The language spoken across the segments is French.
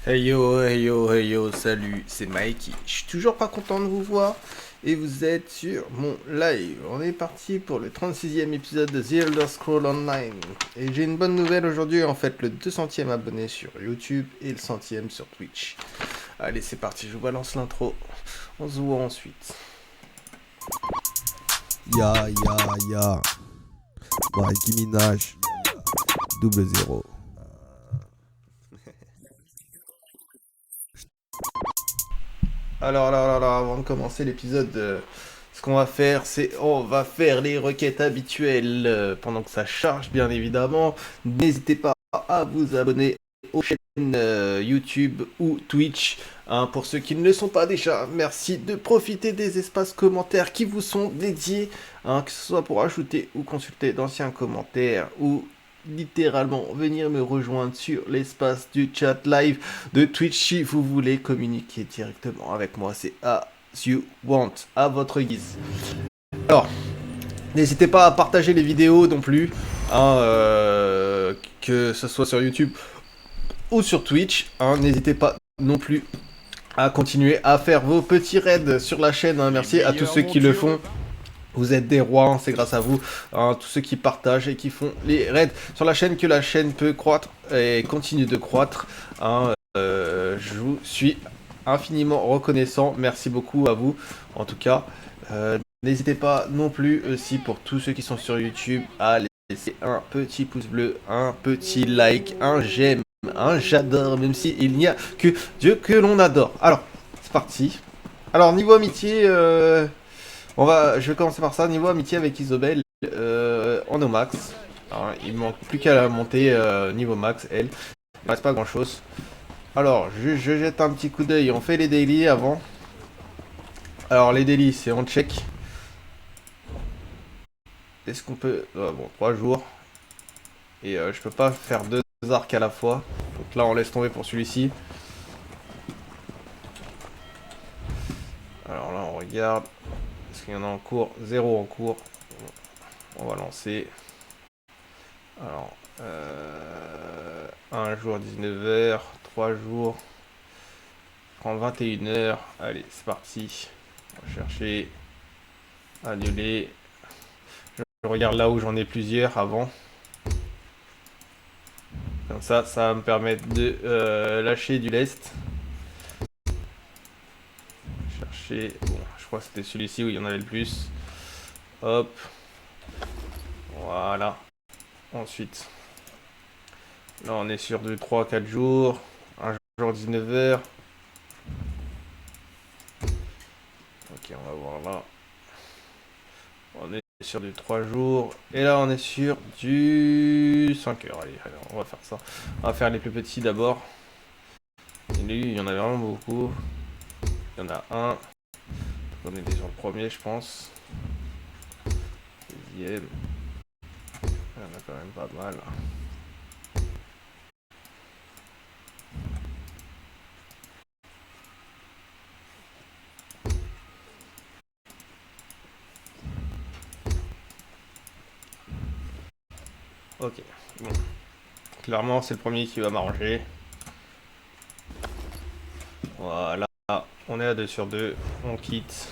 Hey yo, salut, c'est Mikey. Je suis toujours pas content de vous voir et vous êtes sur mon live. On est parti pour le 36e épisode de The Elder Scrolls Online. Et j'ai une bonne nouvelle aujourd'hui, en fait, le 200e abonné sur YouTube et le 100e sur Twitch. Allez, c'est parti, je vous balance l'intro. On se voit ensuite. Ya. Nicki Minaj. 0. Alors, avant de commencer l'épisode, ce qu'on va faire, c'est on va faire les requêtes habituelles pendant que ça charge, bien évidemment. N'hésitez pas à vous abonner aux chaînes YouTube ou Twitch. Hein, pour ceux qui ne le sont pas déjà, merci de profiter des espaces commentaires qui vous sont dédiés, hein, que ce soit pour ajouter ou consulter d'anciens commentaires ou littéralement venir me rejoindre sur l'espace du chat live de Twitch si vous voulez communiquer directement avec moi. C'est as you want, à votre guise. Alors, n'hésitez pas à partager les vidéos non plus, hein, que ce soit sur YouTube ou sur Twitch. Hein, n'hésitez pas non plus à continuer à faire vos petits raids sur la chaîne. Hein, merci à tous ceux qui le font. Vous êtes des rois, hein, c'est grâce à vous, hein, tous ceux qui partagent et qui font les raids sur la chaîne que la chaîne peut croître et continue de croître. Hein, je vous suis infiniment reconnaissant, merci beaucoup à vous en tout cas. N'hésitez pas non plus aussi pour tous ceux qui sont sur YouTube à laisser un petit pouce bleu, un petit like, un j'aime, un j'adore, même si il n'y a que Dieu que l'on adore. Alors, c'est parti. Alors niveau amitié... je vais commencer par ça. Niveau amitié avec Isobel, on est au max. Alors, il manque plus qu'à la monter niveau max, elle. Il reste pas grand chose. Alors, je jette un petit coup d'œil. On fait les daily avant. Alors, les daily, c'est on check. Est-ce qu'on peut. Bon, 3 jours. Et je peux pas faire 2 arcs à la fois. Donc là, on laisse tomber pour celui-ci. Alors là, on regarde. Est-ce qu'il y en a en cours? 0 en cours. On va lancer. Alors, 1 jour 19h, 3 jours, prend 21h. Allez, c'est parti. On va chercher, annuler. Je regarde là où j'en ai plusieurs avant. Comme ça va me permettre de lâcher du lest. Chercher, bon, je crois que c'était celui-ci où il y en avait le plus. Hop. Voilà. Ensuite, là on est sur du 3-4 jours. 1 jour 19h. Ok, on va voir là. On est sur du 3 jours. Et là, on est sur du 5 heures. Allez, on va faire ça. On va faire les plus petits d'abord. Il y en a vraiment beaucoup. Il y en a un. On était sur le premier, je pense. Deuxième. Il y en a quand même pas mal. Ok, bon. Clairement, c'est le premier qui va m'arranger. Voilà. On est à 2 sur 2. On quitte.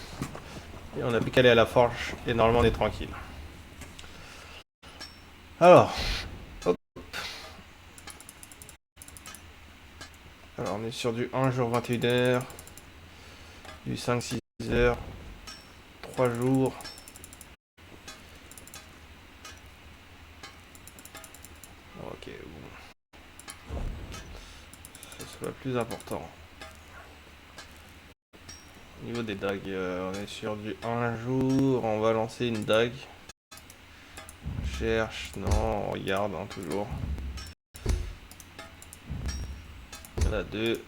Et on a plus qu'à aller à la forge. Et normalement, on est tranquille. Alors. Hop. Alors, on est sur du 1 jour 21h. Du 5-6 heures. 3 jours. Ok, bon. Ça c'est le plus important. Au niveau des dagues, on est sur du 1 jour. On va lancer une dague. On cherche, non, on regarde hein, toujours. Il y en a 2.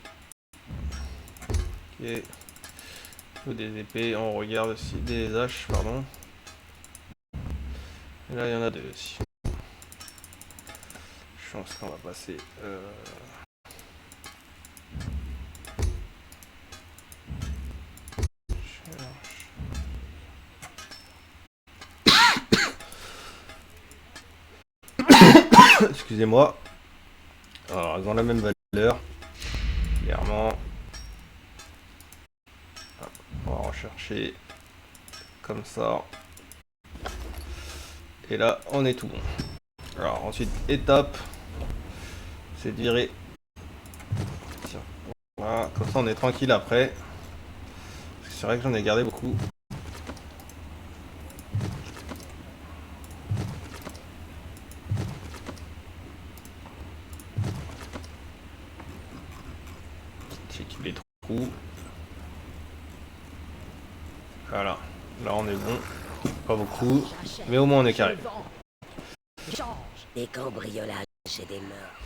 Ok. Ou des épées, on regarde aussi des haches, pardon. Et là, il y en a 2 aussi. Je pense qu'on va passer. Excusez-moi. Alors, ils ont la même valeur. Clairement. On va rechercher comme ça. Et là, on est tout bon. Alors ensuite, étape, c'est de virer. Tiens, voilà, comme ça on est tranquille après. Parce que c'est vrai que j'en ai gardé beaucoup. J'équipe les trous. Voilà, là on est bon. Pas beaucoup, mais au moins on est carré. Des cambriolages et des meurtres.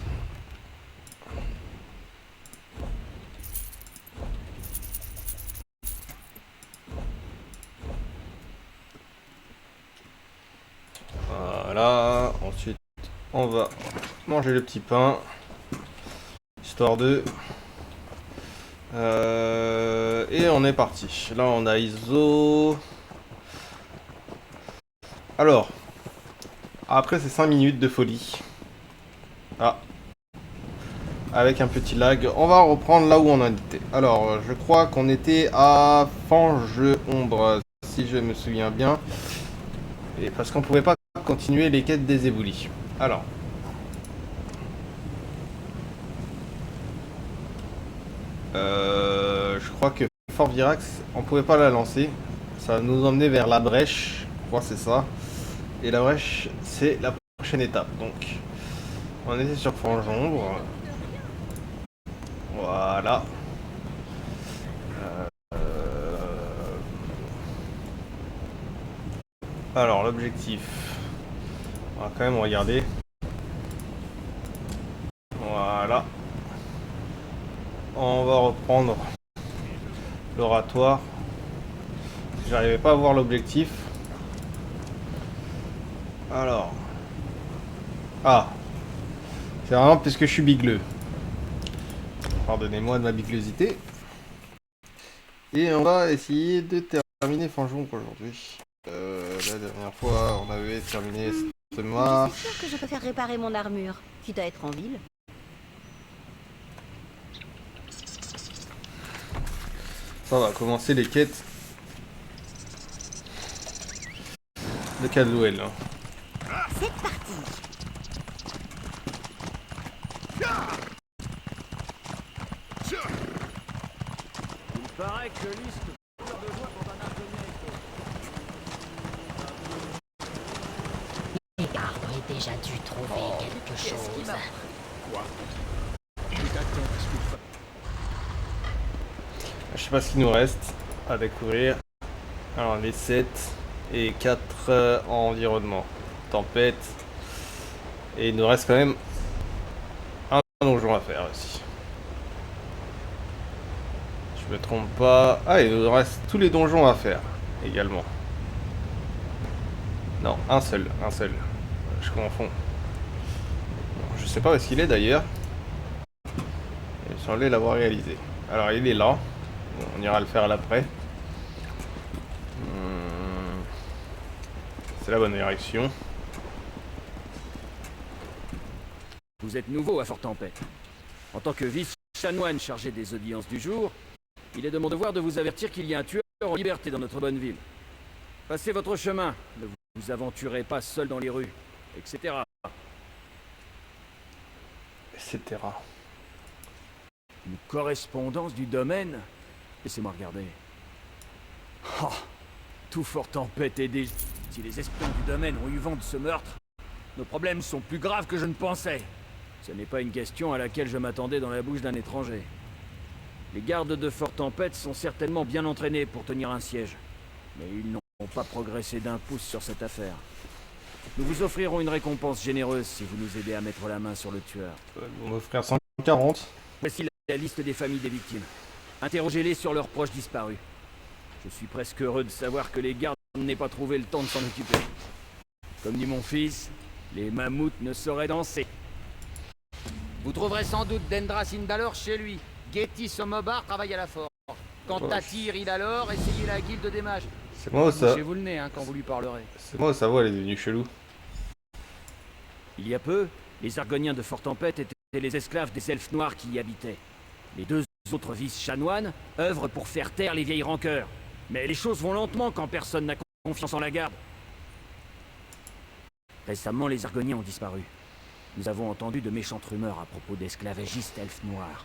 Voilà, ensuite on va manger le petit pain. Histoire de... et on est parti. Là on a ISO. Alors, après ces 5 minutes de folie. Ah. Avec un petit lag, on va reprendre là où on en était. Alors, je crois qu'on était à Fange-Ombre, si je me souviens bien. Et parce qu'on pouvait pas continuer les quêtes des éboulis. Alors. Je crois que Fort Virax, on pouvait pas la lancer. Ça va nous emmener vers la brèche. Je crois que c'est ça. Et la brèche, c'est la prochaine étape. Donc, on était sur Fange-Ombre. Voilà. Alors, l'objectif. On va quand même regarder. Voilà. On va reprendre l'oratoire. J'arrivais pas à voir l'objectif. Alors. Ah. C'est vraiment parce que je suis bigleux. Pardonnez-moi de ma biglosité. Et on va essayer de terminer Fange-Ombre aujourd'hui. La dernière fois, on avait terminé cette marche. Je suis sûr que je peux faire réparer mon armure, quitte à être en ville. Ça va commencer les quêtes de Caldwell. C'est parti. Il paraît que Lys a besoin pour un arconnier. Les gardes auraient déjà dû trouver quelque chose. Je sais pas ce qu'il nous reste à découvrir. Alors les 7 et 4 en environnement. Tempête. Et il nous reste quand même un donjon à faire aussi. Je me trompe pas. Ah, il nous reste tous les donjons à faire également. Non, un seul. Je confonds. Je sais pas où est-ce qu'il est d'ailleurs. Il semblait l'avoir réalisé. Alors il est là. Bon, on ira le faire à l'après. C'est la bonne direction. Vous êtes nouveau à Fort Tempête. En tant que vice-chanoine chargé des audiences du jour, il est de mon devoir de vous avertir qu'il y a un tueur en liberté dans notre bonne ville. Passez votre chemin, ne vous aventurez pas seul dans les rues, etc. Etc. Une correspondance du domaine. Laissez-moi regarder. Oh, tout Fort Tempête est déjà... Si les espions du domaine ont eu vent de ce meurtre, nos problèmes sont plus graves que je ne pensais. Ce n'est pas une question à laquelle je m'attendais dans la bouche d'un étranger. Les gardes de Fort Tempête sont certainement bien entraînés pour tenir un siège. Mais ils n'ont pas progressé d'un pouce sur cette affaire. Nous vous offrirons une récompense généreuse si vous nous aidez à mettre la main sur le tueur. On va offrir 140. Voici la liste des familles des victimes. Interrogez-les sur leurs proches disparus. Je suis presque heureux de savoir que les gardes n'aient pas trouvé le temps de s'en occuper. Comme dit mon fils, les mammouths ne sauraient danser. Vous trouverez sans doute Dendra Sindalor chez lui. Getty Somobar travaille à la forge. Quant à Tyr Idalor, essayez la guilde des mages. C'est moi ou ça? Bouchez-vous le nez quand vous lui parlerez. C'est moi ou sa voix elle est devenue chelou? Il y a peu, les Argoniens de Fort Tempête étaient les esclaves des elfes noirs qui y habitaient. Les deux autres vice-chanoines œuvrent pour faire taire les vieilles rancœurs. Mais les choses vont lentement quand personne n'a confiance en la garde. Récemment, les Argoniens ont disparu. Nous avons entendu de méchantes rumeurs à propos d'esclavagistes elfes noirs.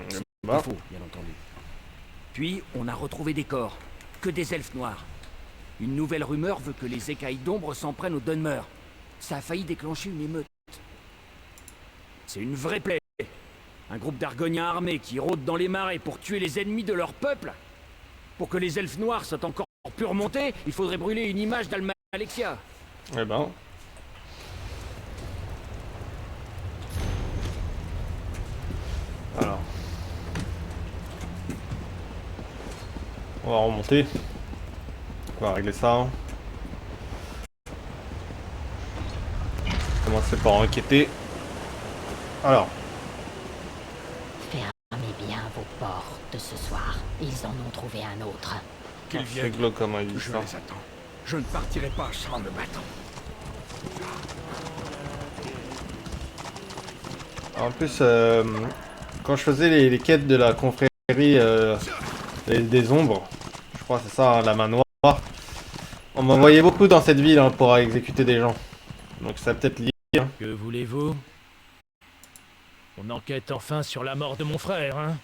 C'est faux, bien entendu. Puis, on a retrouvé des corps. Que des elfes noirs. Une nouvelle rumeur veut que les écailles d'ombre s'en prennent aux Dunmer. Ça a failli déclencher une émeute. C'est une vraie plaie. Un groupe d'Argoniens armés qui rôdent dans les marais pour tuer les ennemis de leur peuple. Pour que les elfes noirs soient encore plus remontés, il faudrait brûler une image d'Almalexia. Eh ben... Alors... On va remonter. On va régler ça. Commencer par enquêter. Alors... Fermez bien vos portes ce soir. Ils en ont trouvé un autre. Qu'ils C'est viennent, glauque comment il dit je ça. les attends. Je ne partirai pas sans me battre. En plus, quand je faisais les quêtes de la confrérie des ombres, je crois que c'est ça, hein, la main noire, on m'envoyait beaucoup dans cette ville hein, pour exécuter des gens. Donc ça peut-être lié. Hein. Que voulez-vous? On enquête enfin sur la mort de mon frère, hein?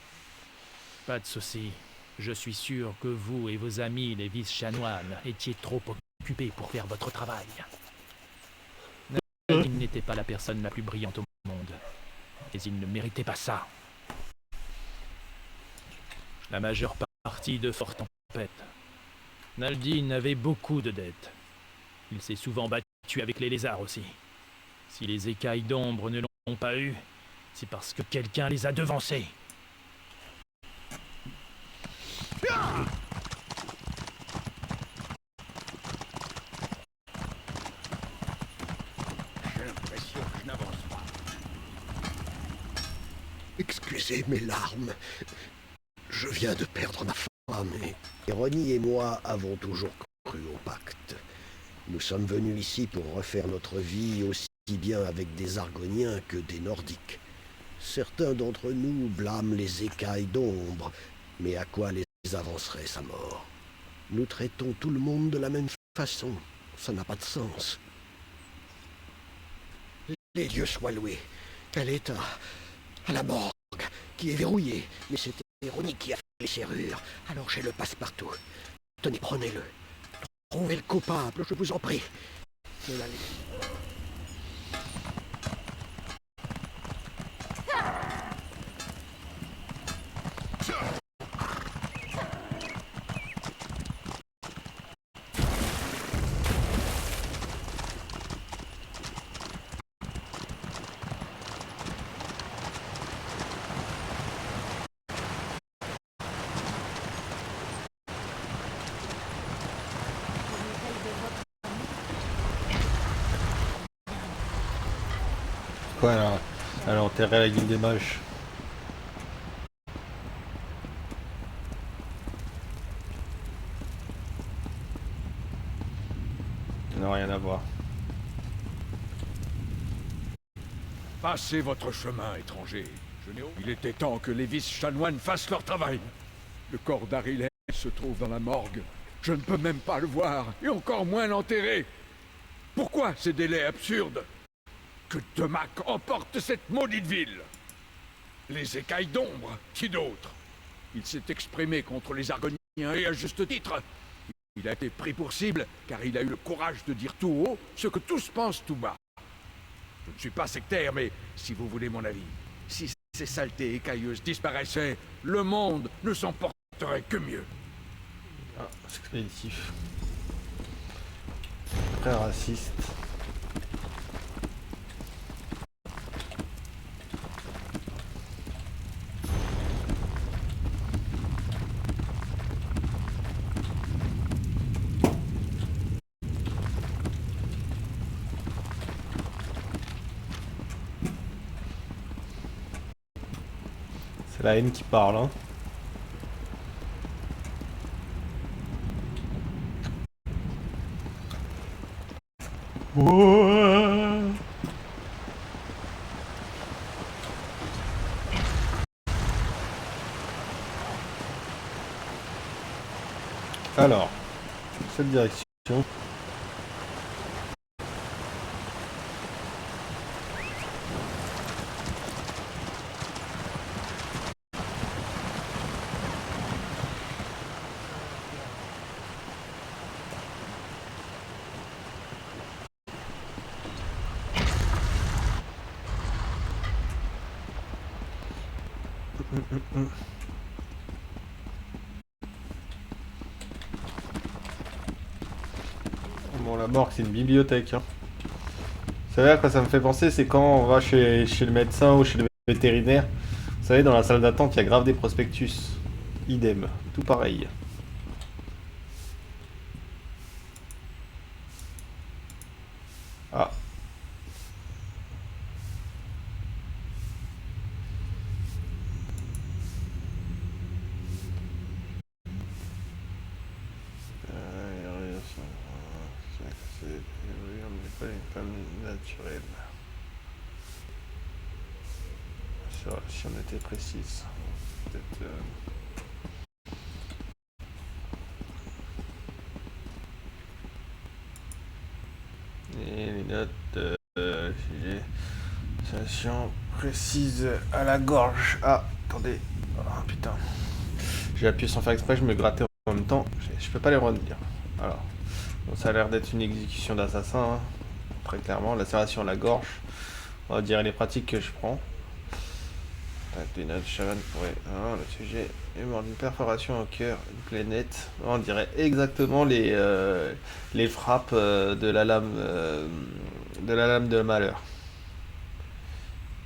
Pas de souci. Je suis sûr que vous et vos amis, les vice-chanoines, étiez trop occupés pour faire votre travail. Il n'était pas la personne la plus brillante au monde. Mais il ne méritait pas ça. La majeure partie de Fort Tempête. Naldin avait beaucoup de dettes. Il s'est souvent battu avec les lézards aussi. Si les écailles d'ombre ne l'ont pas eu, c'est parce que quelqu'un les a devancés. J'ai l'impression que je n'avance pas. Excusez mes larmes. Je viens de perdre ma femme et Ronnie et moi avons toujours cru au pacte. Nous sommes venus ici pour refaire notre vie aussi bien avec des Argoniens que des Nordiques. Certains d'entre nous blâment les écailles d'ombre, mais à quoi les avancerait sa mort? Nous traitons tout le monde de la même façon. Ça n'a pas de sens. Les dieux soient loués. Elle est à la morgue, qui est verrouillée. Mais c'était Ronnie qui a fait les serrures. Alors j'ai le passe-partout. Tenez, prenez-le. Trouvez le coupable, je vous en prie. Ne la laissez- Quoi là? Elle a enterré la guilde des mages. Non, rien à voir. Passez votre chemin, étranger. Il était temps que les vice-chanoines fassent leur travail. Le corps d'Arilè se trouve dans la morgue. Je ne peux même pas le voir, et encore moins l'enterrer. Pourquoi ces délais absurdes? Que Temac emporte cette maudite ville. Les écailles d'ombre, qui d'autre? Il s'est exprimé contre les Argoniens, et à juste titre. Il a été pris pour cible, car il a eu le courage de dire tout haut ce que tous pensent tout bas. Je ne suis pas sectaire, mais si vous voulez mon avis, si ces saletés écailleuses disparaissaient, le monde ne s'en porterait que mieux. Ah, c'est expéditif. Très raciste. C'est la haine qui parle, hein. Ouais. Alors, cette direction. Bon, la morgue, c'est une bibliothèque. Hein. Vous savez à quoi ça me fait penser? C'est quand on va chez le médecin ou chez le vétérinaire. Vous savez, dans la salle d'attente, il y a grave des prospectus. Idem, tout pareil. Ah. Naturel. Si on était précise. Peut-être. Et les notes sujet. Sensation précise à la gorge. Ah, attendez. Oh putain. J'ai appuyé sans faire exprès, je me grattais en même temps. Je peux pas les retenir. Alors. Bon, ça a l'air d'être une exécution d'assassin. Hein. Très clairement. Lacération à la gorge. On va dire les pratiques que je prends. Des notes chaman pourrait. Ah, le sujet est mort d'une perforation au cœur, une plaie nette. On dirait exactement les frappes de la lame de malheur.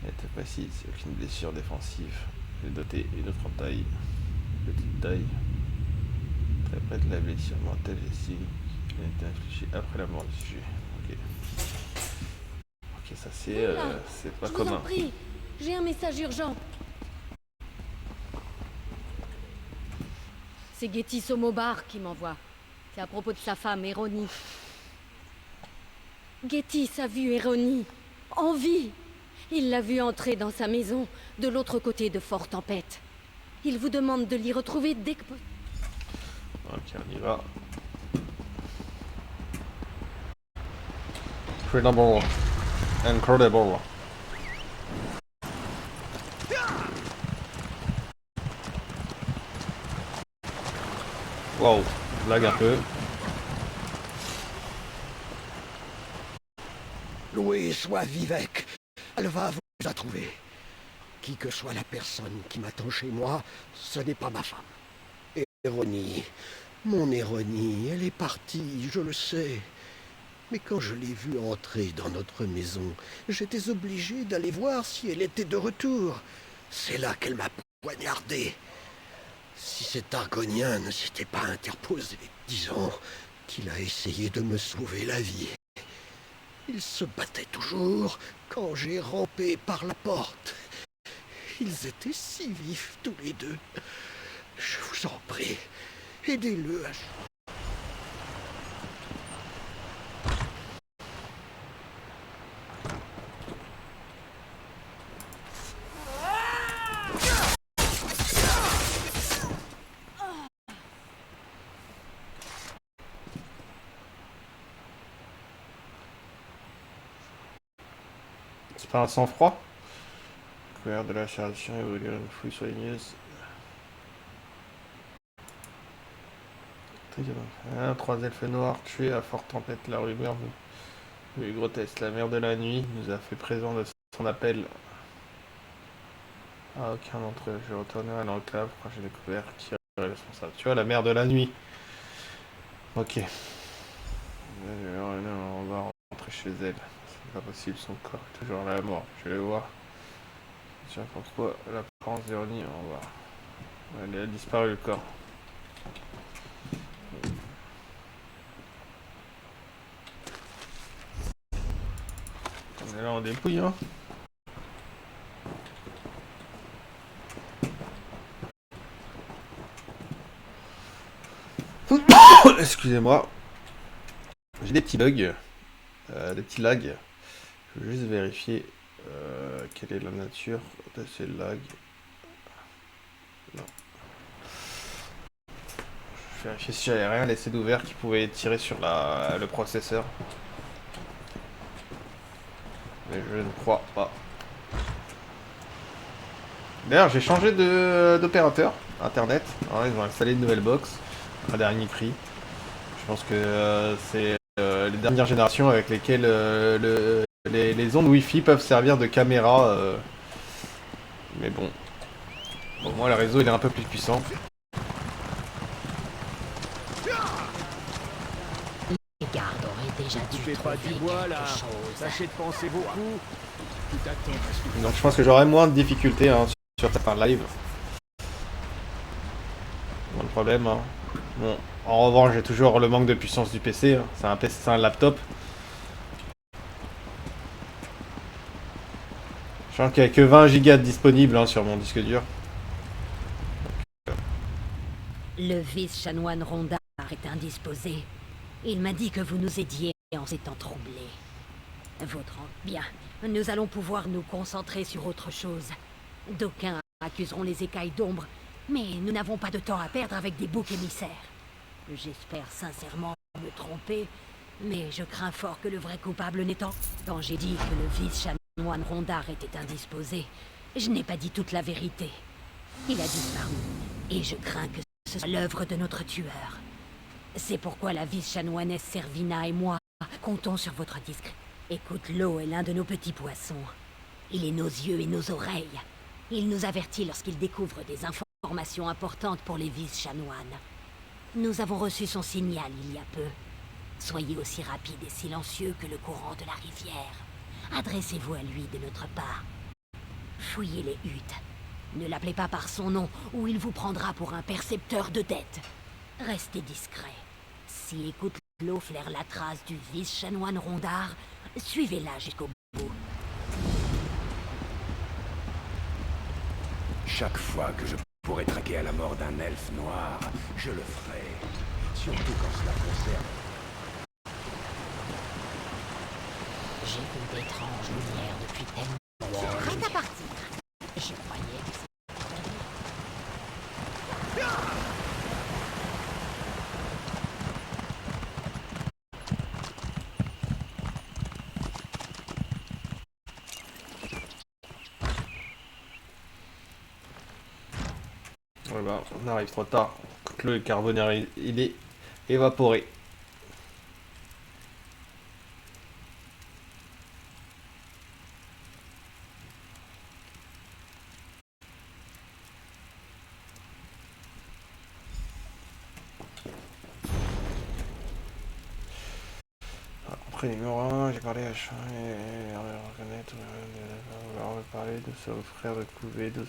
Nette précise, aucune blessure défensive. J'ai doté une autre taille, petite taille. Très près de la blessure mortelle et signe qui a été infligée après la mort du sujet. Ok. Ok, ça c'est pas commun. Je vous en prie, j'ai un message urgent. C'est Getty Somobar qui m'envoie. C'est à propos de sa femme, Eroni. Getty a vu Eroni, en vie. Il l'a vue entrer dans sa maison, de l'autre côté de Fort Tempête. Il vous demande de l'y retrouver dès que... Ok, on y va. Incredible. Incredible. Wow, blague un peu. Loué soit Vivek, elle va vous la trouver. Qui que soit la personne qui m'attend chez moi, ce n'est pas ma femme. Eroni, mon Eroni, elle est partie, je le sais. Mais quand je l'ai vue entrer dans notre maison, j'étais obligé d'aller voir si elle était de retour. C'est là qu'elle m'a poignardé. Si cet Argonien ne s'était pas interposé, disons qu'il a essayé de me sauver la vie. Il se battait toujours quand j'ai rampé par la porte. Ils étaient si vifs tous les deux. Je vous en prie, aidez-le à... C'est pas un sang-froid? Couvert de la charge évolue une fouille soigneuse. Trois elfes noirs tués à Fort Tempête. La rumeur nous grotesque. La mère de la nuit nous a fait présent de son appel. À aucun d'entre eux. Je retournerai à l'enclave quand j'ai découvert qui est responsable. Tu vois, la mère de la nuit. Ok. On va rentrer chez elle. C'est pas possible, son corps est toujours là à mort. Je vais le voir. Je sais pas pourquoi l'apparence d'Eroni, on va voir. Elle a disparu le corps. On est là en dépouille, hein. Excusez-moi. J'ai des petits bugs, des petits lags. Je veux juste vérifier quelle est la nature de ces lags. Non. Je vérifiais si j'avais rien laissé d'ouvert qui pouvait tirer sur le processeur. Mais je ne crois pas. D'ailleurs, j'ai changé d'opérateur internet. Alors, ils ont installé une nouvelle box à dernier prix. Je pense que c'est les dernières générations avec lesquelles les ondes Wi-Fi peuvent servir de caméra. Mais bon. Au moins, le réseau il est un peu plus puissant. Les gardes auraient déjà dû Fais pas trouver du bois là. quelque chose. Sachez de penser beaucoup. Tout attend. Donc je pense que j'aurai moins de difficultés hein, sur certains lives. Pas de problème. Hein. Bon, en revanche, j'ai toujours le manque de puissance du PC. Hein. C'est un PC, c'est un laptop. Je pense qu'il n'y a que 20 Go disponibles hein, sur mon disque dur. Le vice-chanoine Rondard est indisposé. Il m'a dit que vous nous aidiez en s'étant troublé. Bien, nous allons pouvoir nous concentrer sur autre chose. D'aucuns accuseront les écailles d'ombre, mais nous n'avons pas de temps à perdre avec des boucs émissaires. J'espère sincèrement me tromper, mais je crains fort que le vrai coupable n'étant... Quand j'ai dit que le vice-chanoine Rondard était indisposé, je n'ai pas dit toute la vérité. Il a disparu, et je crains que ce soit l'œuvre de notre tueur. C'est pourquoi la vice-chanoinesse Servina et moi comptons sur votre discret. Écoute, l'eau est l'un de nos petits poissons. Il est nos yeux et nos oreilles. Il nous avertit lorsqu'il découvre des informations importantes pour les vice-chanoines. Nous avons reçu son signal il y a peu. Soyez aussi rapide et silencieux que le courant de la rivière. Adressez-vous à lui de notre part. Fouillez les huttes. Ne l'appelez pas par son nom, ou il vous prendra pour un percepteur de dettes. Restez discret. Si écoute l'eau flaire la trace du vice-chanoine Rondard, suivez-la jusqu'au bout. Chaque fois que je pourrai traquer à la mort d'un elfe noir, je le ferai. Surtout quand cela concerne. J'ai vu d'étranges lumières depuis tellement. Prête à partir. Je croyais que Ouais bah, on arrive trop tard. Le carbonère il est évaporé. Après numéro 1, j'ai parlé à Chan et reconnaître, vouloir parler de son frère de couvée, de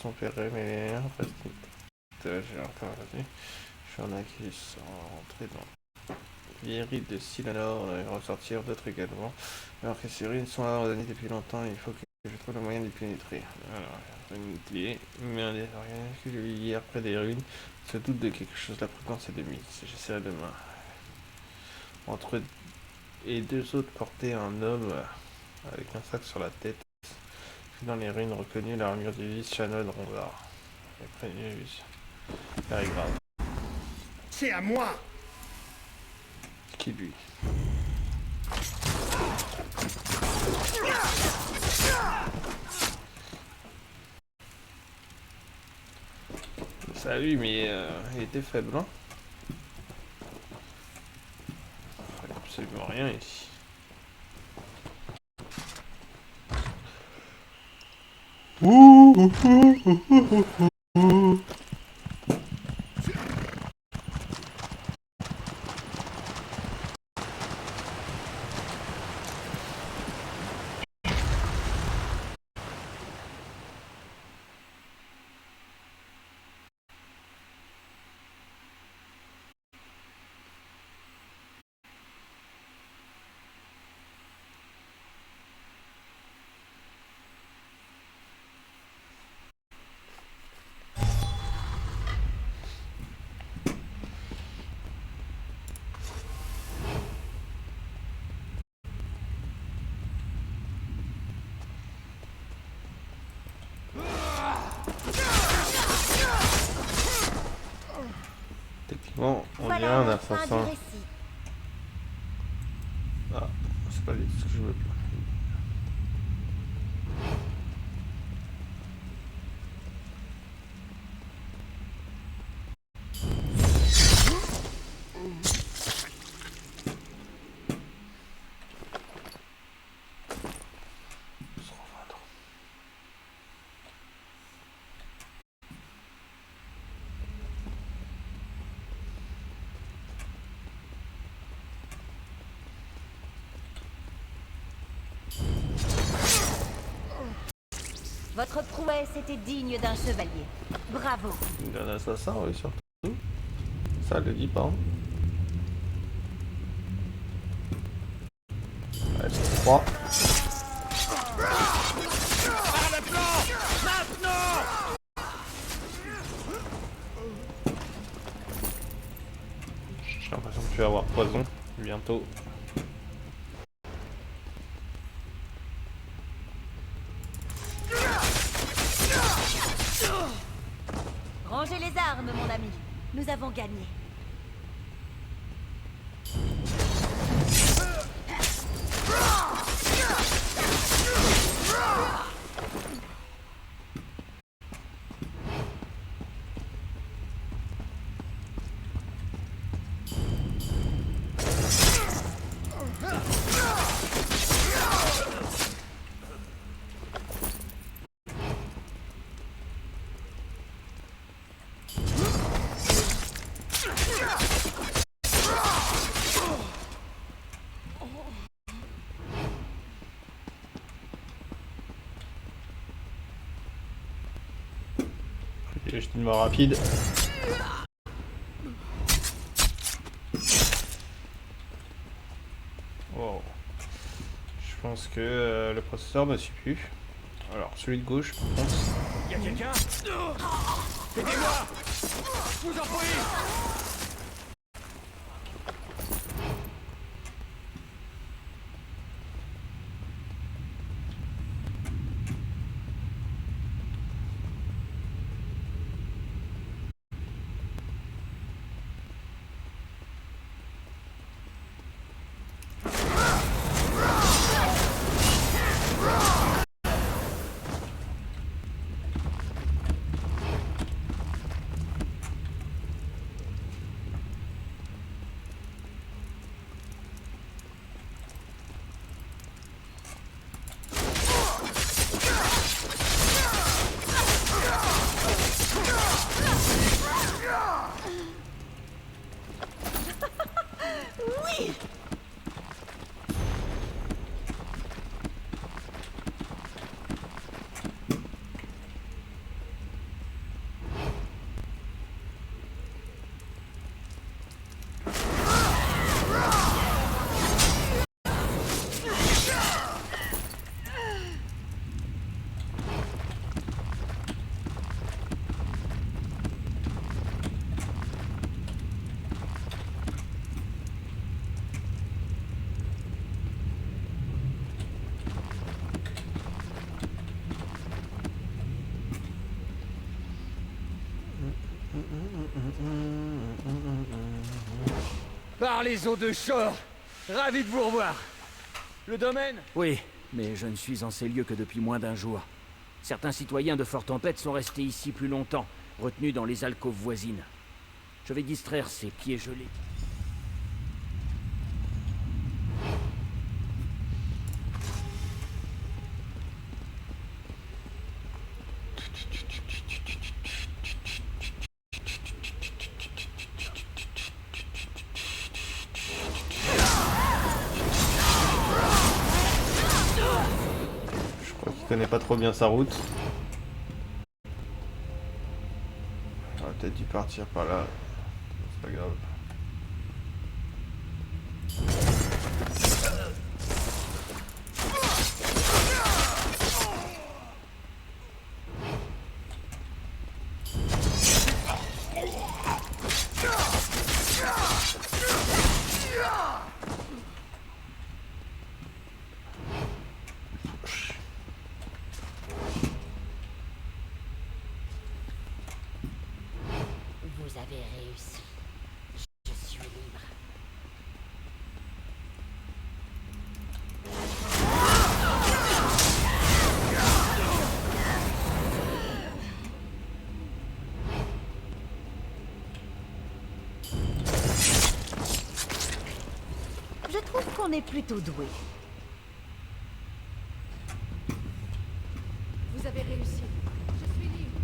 son père, mais en fait, j'ai encore dit, je suis en acquis sans rentrer dans les rites de Silanor et ressortir d'autres également. Alors que ces ruines sont abandonnées depuis longtemps, il faut que je trouve le moyen d'y pénétrer. Alors, une clé, mais un des organismes que j'ai vu hier près des ruines se doute de quelque chose, la prudence est de mise. J'essaierai demain. Entre et deux autres portaient un homme avec un sac sur la tête. Dans les ruines reconnues l'armure du vice-chanoine Rondard. Et prévenu, c'est grave. C'est à moi. Qui lui? Salut, mais il était faible, hein? Il n'y a absolument rien ici. Bon, on Voilà dirait un la fin du assassin. récit. Ah, c'est pas ce que je veux. Votre prouesse était digne d'un chevalier. Bravo. Un assassin, oui, surtout. Ça, le dit pas. Ouais, c'est 3. J'ai l'impression que tu vas avoir poison bientôt. Rangez les armes, mon ami. Nous avons gagné. J'ai jeté une mort rapide. Wow. Je pense que le processeur me suit plus. Alors, celui de gauche, par contre. Y'a quelqu'un? Aidez-moi! Je vous en prie! Par les eaux de Shore! Ravi de vous revoir! Le domaine? Oui, mais je ne suis en ces lieux que depuis moins d'un jour. Certains citoyens de Fort Tempête sont restés ici plus longtemps, retenus dans les alcôves voisines. Je vais distraire ces pieds gelés. Il connaît pas trop bien sa route. On va peut-être dû partir par là. C'est pas grave. Vous avez réussi. est plutôt doué. Vous avez réussi. Je suis libre.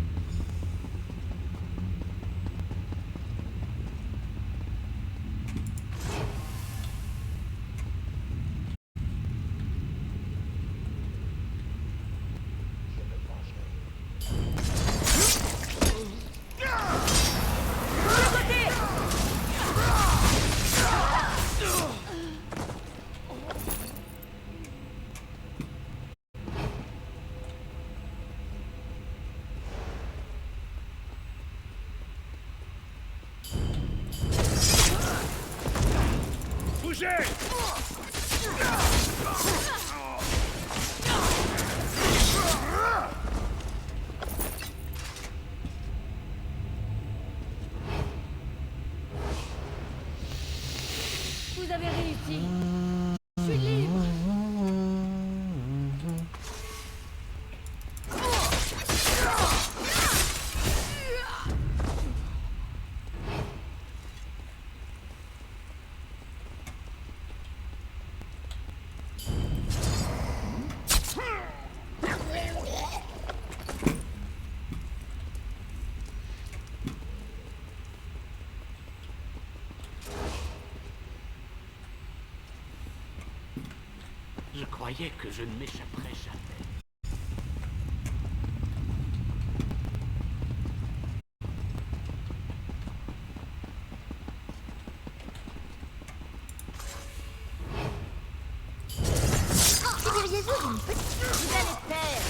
Vous avez réussi. Je suis libre. Je croyais que je ne m'échapperais jamais. Diriez-vous d'une petite... Vous allez perdre.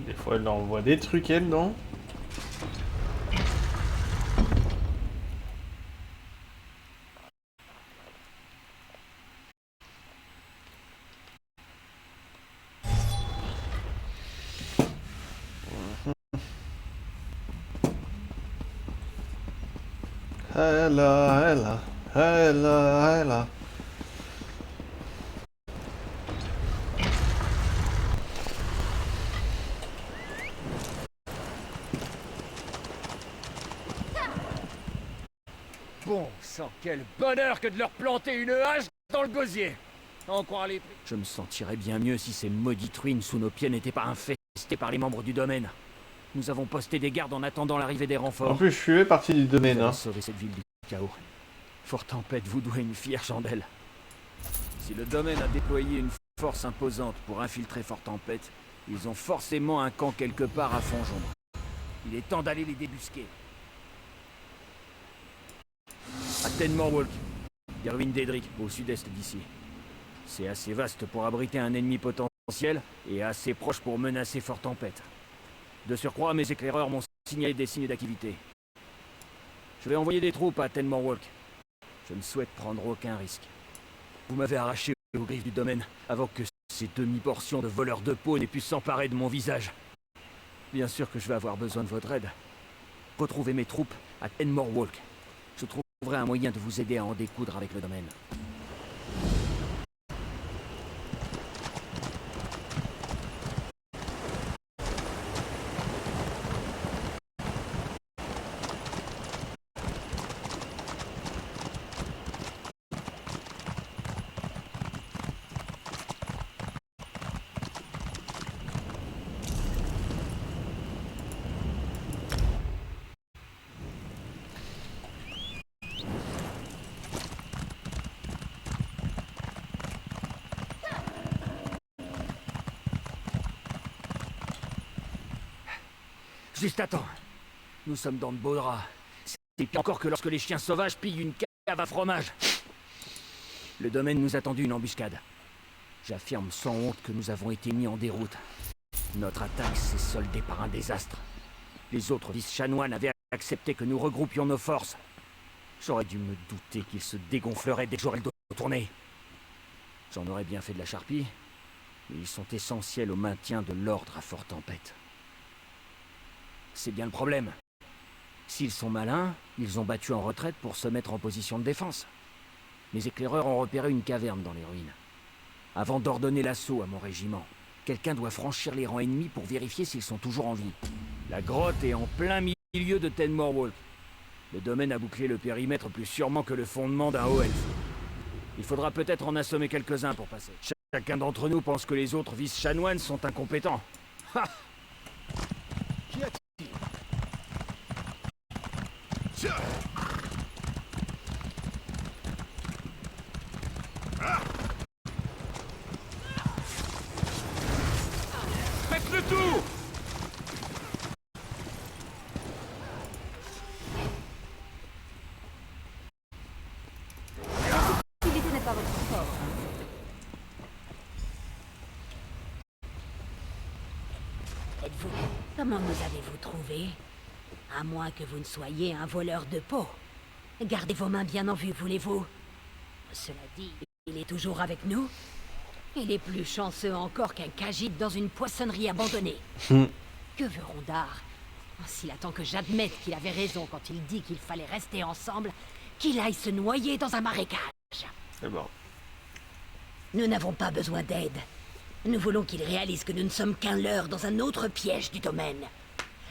Des fois, elle envoie des trucs, elle, non? Hella. Bon sang, quel bonheur que de leur planter une hache dans le gosier. En croire les... Je me sentirais bien mieux si ces maudites ruines sous nos pieds n'étaient pas infestées par les membres du domaine. Nous avons posté des gardes en attendant l'arrivée des renforts. En plus, je suis partie du domaine, Vous avez hein. sauvé cette ville du chaos. Fort Tempête vous doit une fière chandelle. Si le domaine a déployé une force imposante pour infiltrer Fort Tempête, ils ont forcément un camp quelque part à Fonjon. Il est temps d'aller les débusquer. À Tenmore Walk, des ruines d'Edric, au sud-est d'ici. C'est assez vaste pour abriter un ennemi potentiel et assez proche pour menacer Fort Tempête. De surcroît, mes éclaireurs m'ont signalé des signes d'activité. Je vais envoyer des troupes à Tenmore Walk. Je ne souhaite prendre aucun risque. Vous m'avez arraché aux griffes du domaine avant que ces demi-portions de voleurs de peau n'aient pu s'emparer de mon visage. Bien sûr que je vais avoir besoin de votre aide. Retrouvez mes troupes à Tenmore Walk. Je trouverai un moyen de vous aider à en découdre avec le domaine. Juste à temps. Nous sommes dans de beaux draps. C'est pire encore que lorsque les chiens sauvages pillent une cave à fromage. Le domaine nous a tendu une embuscade. J'affirme sans honte que nous avons été mis en déroute. Notre attaque s'est soldée par un désastre. Les autres vice-chanoines avaient accepté que nous regroupions nos forces. J'aurais dû me douter qu'ils se dégonfleraient dès que j'aurais le dos tourné. J'en aurais bien fait de la charpie, mais ils sont essentiels au maintien de l'ordre à Fort Tempête. C'est bien le problème. S'ils sont malins, ils ont battu en retraite pour se mettre en position de défense. Mes éclaireurs ont repéré une caverne dans les ruines. Avant d'ordonner l'assaut à mon régiment, quelqu'un doit franchir les rangs ennemis pour vérifier s'ils sont toujours en vie. La grotte est en plein milieu milieu de Tenmore Walk. Le domaine a bouclé le périmètre plus sûrement que le fondement d'un haut elfe. Il faudra peut-être en assommer quelques-uns pour passer. Chacun d'entre nous pense que les autres vice-chanoines sont incompétents. Ha! Qui a-t-il? Faites le tour! L'activité n'est pas votre fort. Êtes-vous? Comment nous avez-vous trouvé? À moins que vous ne soyez un voleur de peau. Gardez vos mains bien en vue, voulez-vous? Cela dit, il est toujours avec nous. Il est plus chanceux encore qu'un Khajiit dans une poissonnerie abandonnée. Que veut Rondar? S'il attend que j'admette qu'il avait raison quand il dit qu'il fallait rester ensemble, qu'il aille se noyer dans un marécage. C'est bon. Nous n'avons pas besoin d'aide. Nous voulons qu'il réalise que nous ne sommes qu'un leurre dans un autre piège du domaine.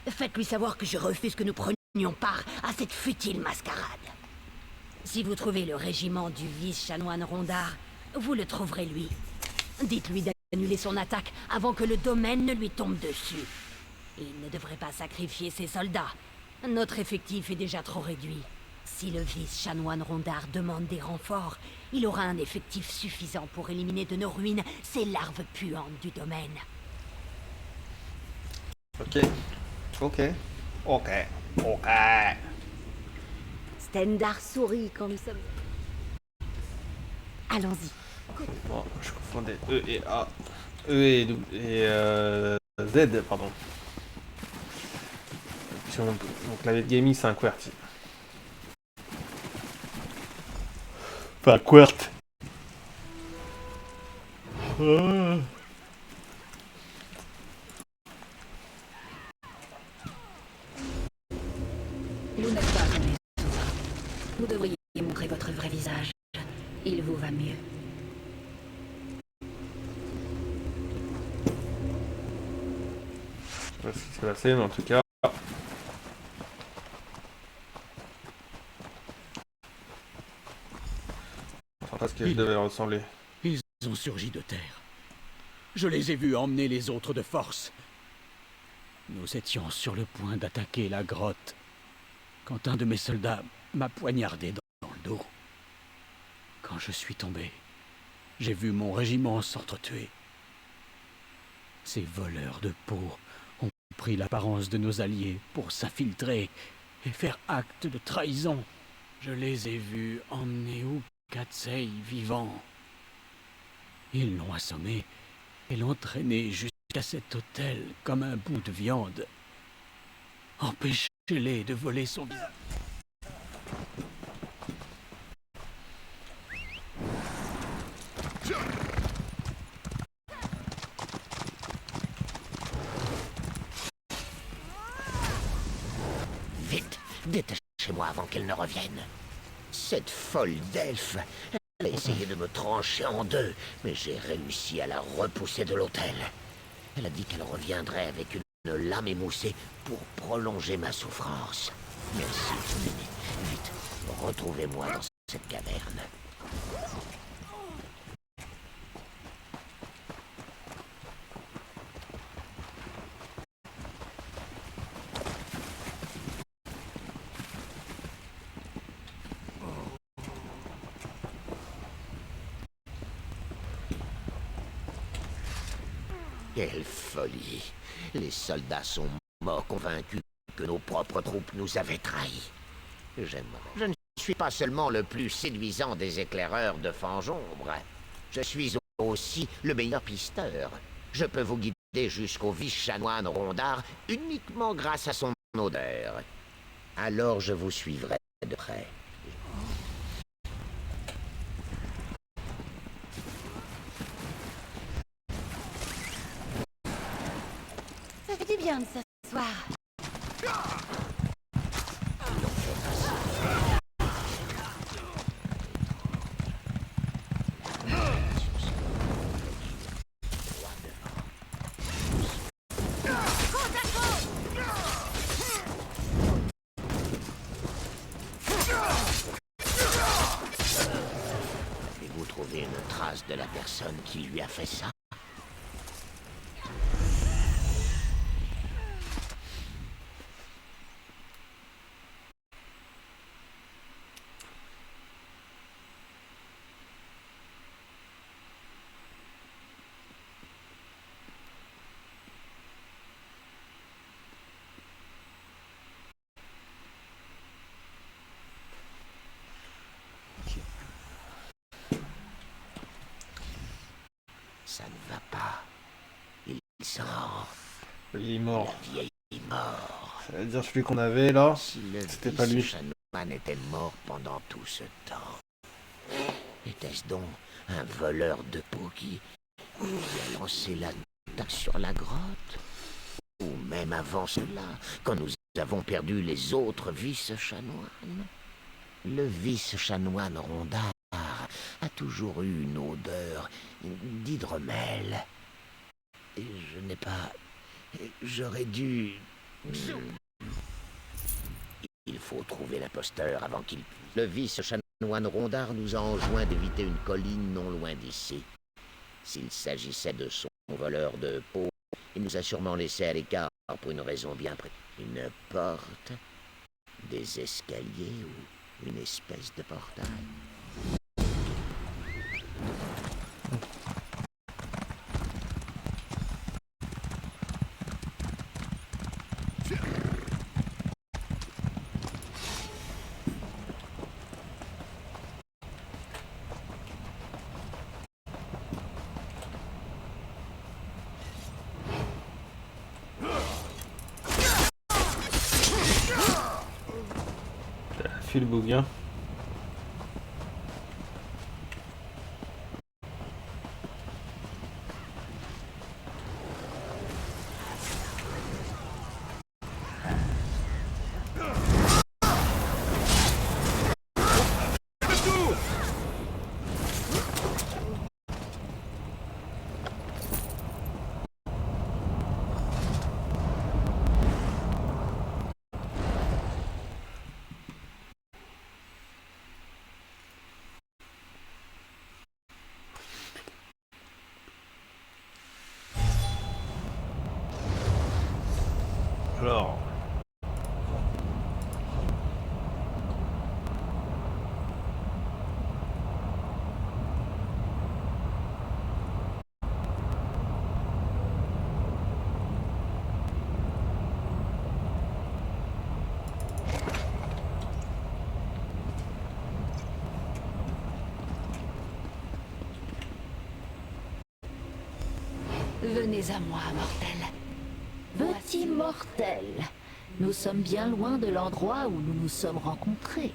Faites-lui savoir que je refuse que nous prenions part à cette futile mascarade. Si vous trouvez le régiment du vice-chanoine Rondar, vous le trouverez lui. Dites-lui d'annuler son attaque avant que le domaine ne lui tombe dessus. Il ne devrait pas sacrifier ses soldats. Notre effectif est déjà trop réduit. Si le vice-chanoine Rondar demande des renforts, il aura un effectif suffisant pour éliminer de nos ruines ces larves puantes du domaine. Ok. Ok. Ok. Ok. Stendarr sourit quand nous sommes... Allons-y. Bon, je confondais E et A. E et, Z, pardon. Donc clavier de gaming, c'est un QWERTY. Enfin, QWERTY. Vous n'êtes pas comme les autres. Vous devriez montrer votre vrai visage. Il vous va mieux. Je sais pas ce qui s'est passé, mais en tout cas... Enfin, pas ce que je devais ressembler. Ils ont surgi de terre. Je les ai vus emmener les autres de force. Nous étions sur le point d'attaquer la grotte quand un de mes soldats m'a poignardé dans le dos. Quand je suis tombé, j'ai vu mon régiment s'entretuer. Ces voleurs de peau ont pris l'apparence de nos alliés pour s'infiltrer et faire acte de trahison. Je les ai vus emmener Ukasei vivant. Ils l'ont assommé et l'ont traîné jusqu'à cet hôtel comme un bout de viande. Empêchez-les de voler son visage. Vite, détachez-moi avant qu'elle ne revienne. Cette folle d'elfe, elle a essayé de me trancher en deux, mais j'ai réussi à la repousser de l'hôtel. Elle a dit qu'elle reviendrait avec une lame émoussée pour prolonger ma souffrance. Merci, vite, retrouvez-moi dans cette caverne. Quelle folie! Les soldats sont morts convaincus que nos propres troupes nous avaient trahis. J'aimerais. Je ne suis pas seulement le plus séduisant des éclaireurs de Fangeombre. Je suis aussi le meilleur pisteur. Je peux vous guider jusqu'au vice-chanoine Rondar uniquement grâce à son odeur. Alors je vous suivrai de près. Ça fait du bien de s'asseoir. trouvé une trace de la personne qui lui a fait ça? Ça ne va pas. Il sort. Il est mort. La vieille est mort. Ça veut dire celui qu'on avait là, Si le c'était pas lui. Chanoine était mort pendant tout ce temps, était-ce donc un voleur de peau qui a lancé l'attaque sur la grotte? Ou même avant cela, quand nous avons perdu les autres vice-chanoines? Le vice-chanoine Rondard a toujours eu une odeur d'hydromel. Et je n'ai pas... J'aurais dû... Il faut trouver l'imposteur avant qu'il... Le vice-chanoine Rondard nous a enjoint d'éviter une colline non loin d'ici. S'il s'agissait de son voleur de peau, il nous a sûrement laissé à l'écart pour une raison bien précise. Une porte, des escaliers ou une espèce de portail. Fuis le bouguin. Alors. Venez à moi, mortel. Petit mortel, nous sommes bien loin de l'endroit où nous nous sommes rencontrés.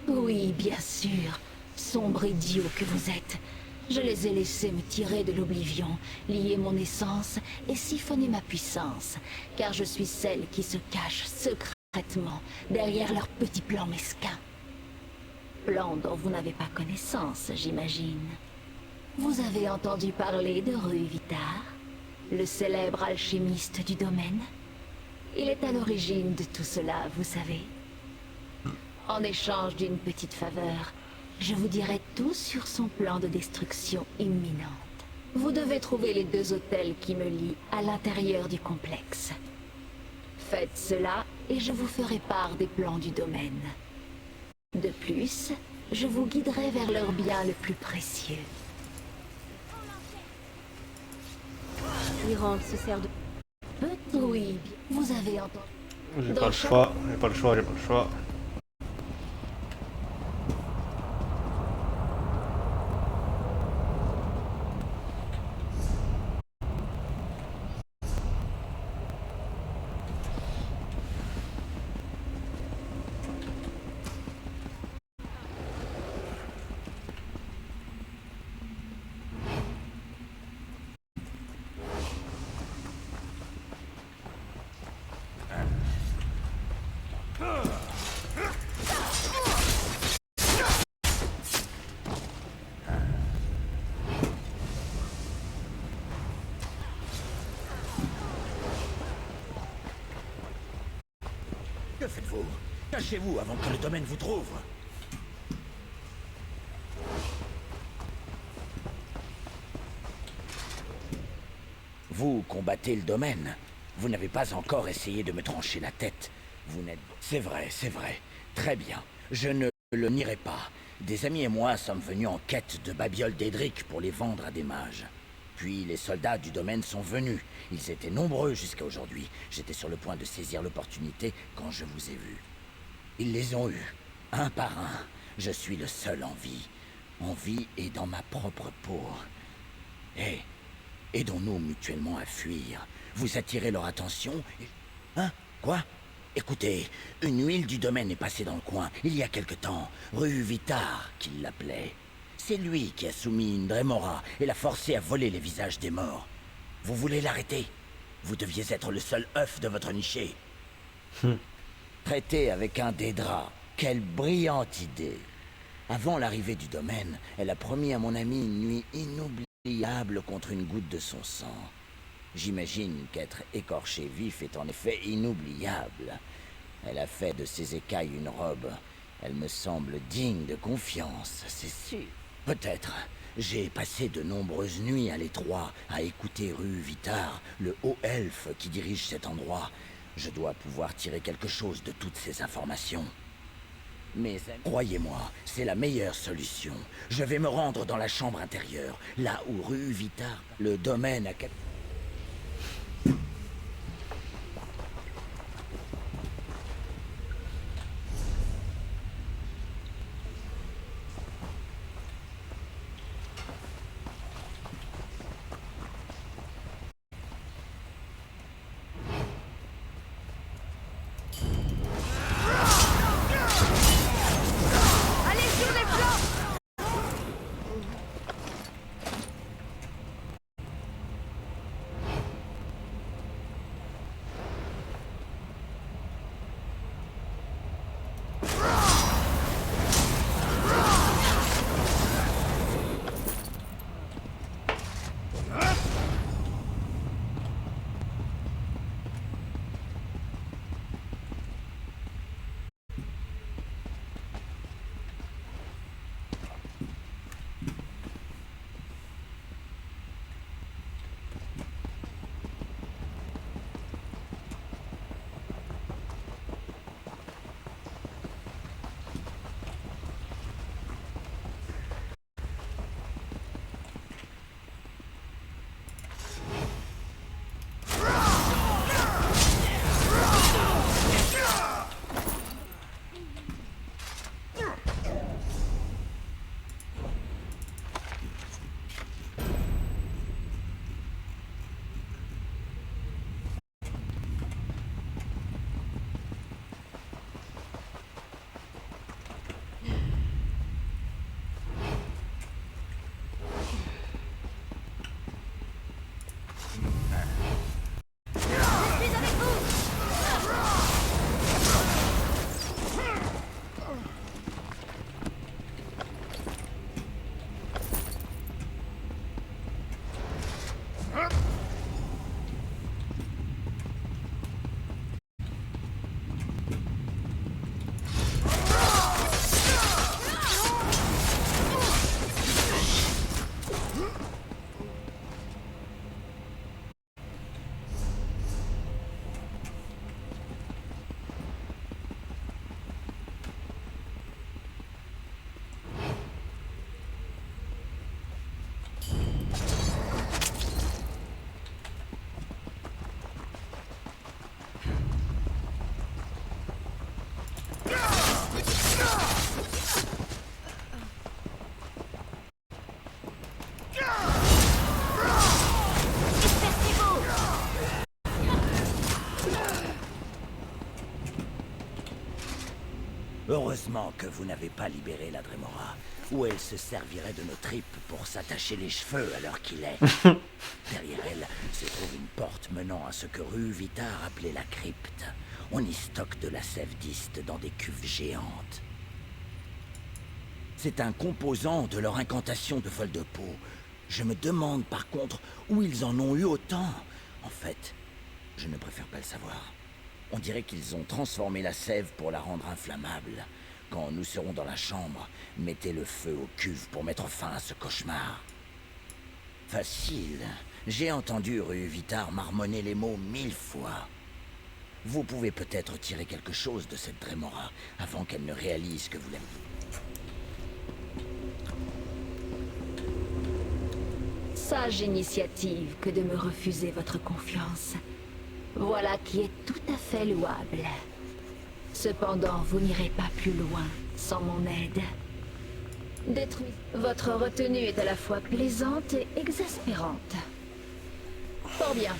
Oui, bien sûr. Sombre idiot que vous êtes. Je les ai laissés me tirer de l'oblivion, lier mon essence et siphonner ma puissance, car je suis celle qui se cache secrètement derrière leurs petits plans mesquins. Plans dont vous n'avez pas connaissance, j'imagine. Vous avez entendu parler de Rue Vitar, le célèbre alchimiste du domaine? Il est à l'origine de tout cela, vous savez. En échange d'une petite faveur, je vous dirai tout sur son plan de destruction imminente. Vous devez trouver les 2 hôtels qui me lient à l'intérieur du complexe. Faites cela et je vous ferai part des plans du domaine. De plus, je vous guiderai vers leur bien le plus précieux. Irante se sert de... Oui, vous avez entendu. J'ai pas le choix, j'ai pas le choix, j'ai pas le choix. Que faites-vous? Cachez-vous avant que le domaine vous trouve. Vous combattez le domaine. Vous n'avez pas encore essayé de me trancher la tête. Vous n'êtes... C'est vrai, c'est vrai. Très bien. Je ne le nierai pas. Des amis et moi sommes venus en quête de babioles d'Edric pour les vendre à des mages. Puis les soldats du domaine sont venus. Ils étaient nombreux jusqu'à aujourd'hui. J'étais sur le point de saisir l'opportunité quand je vous ai vu. Ils les ont eus, un par un. Je suis le seul en vie. En vie et dans ma propre peau. Hé, aidons-nous mutuellement à fuir. Vous attirez leur attention et... Hein? Quoi? Écoutez, une huile du domaine est passée dans le coin, il y a quelque temps. Rue Vitar, qu'il l'appelait. C'est lui qui a soumis une Dremora et l'a forcé à voler les visages des morts. Vous voulez l'arrêter? Vous deviez être le seul œuf de votre nichée. Traiter avec un Daedra. Quelle brillante idée. Avant l'arrivée du domaine, elle a promis à mon ami une nuit inoubliable contre une goutte de son sang. J'imagine qu'être écorché vif est en effet inoubliable. Elle a fait de ses écailles une robe. Elle me semble digne de confiance, c'est sûr. Peut-être. J'ai passé de nombreuses nuits à l'étroit, à écouter Rue Vitar, le haut elfe qui dirige cet endroit. Je dois pouvoir tirer quelque chose de toutes ces informations. Mais croyez-moi, c'est la meilleure solution. Je vais me rendre dans la chambre intérieure, là où Rue Vitar, le domaine a... Heureusement que vous n'avez pas libéré la Dremora, ou elle se servirait de nos tripes pour s'attacher les cheveux à l'heure qu'il est. Derrière elle se trouve une porte menant à ce que Rue Vitar appelait la crypte. On y stocke de la sève d'Ist dans des cuves géantes. C'est un composant de leur incantation de vol de peau. Je me demande par contre où ils en ont eu autant. En fait, je ne préfère pas le savoir. On dirait qu'ils ont transformé la sève pour la rendre inflammable. Quand nous serons dans la chambre, mettez le feu aux cuves pour mettre fin à ce cauchemar. Facile. J'ai entendu rue Vitar marmonner les mots 1000 fois. Vous pouvez peut-être tirer quelque chose de cette Dremora avant qu'elle ne réalise que vous l'avez dit. Sage initiative que de me refuser votre confiance. Voilà qui est tout à fait louable. Cependant, vous n'irez pas plus loin sans mon aide. Détruire. Votre retenue est à la fois plaisante et exaspérante. Fort bien.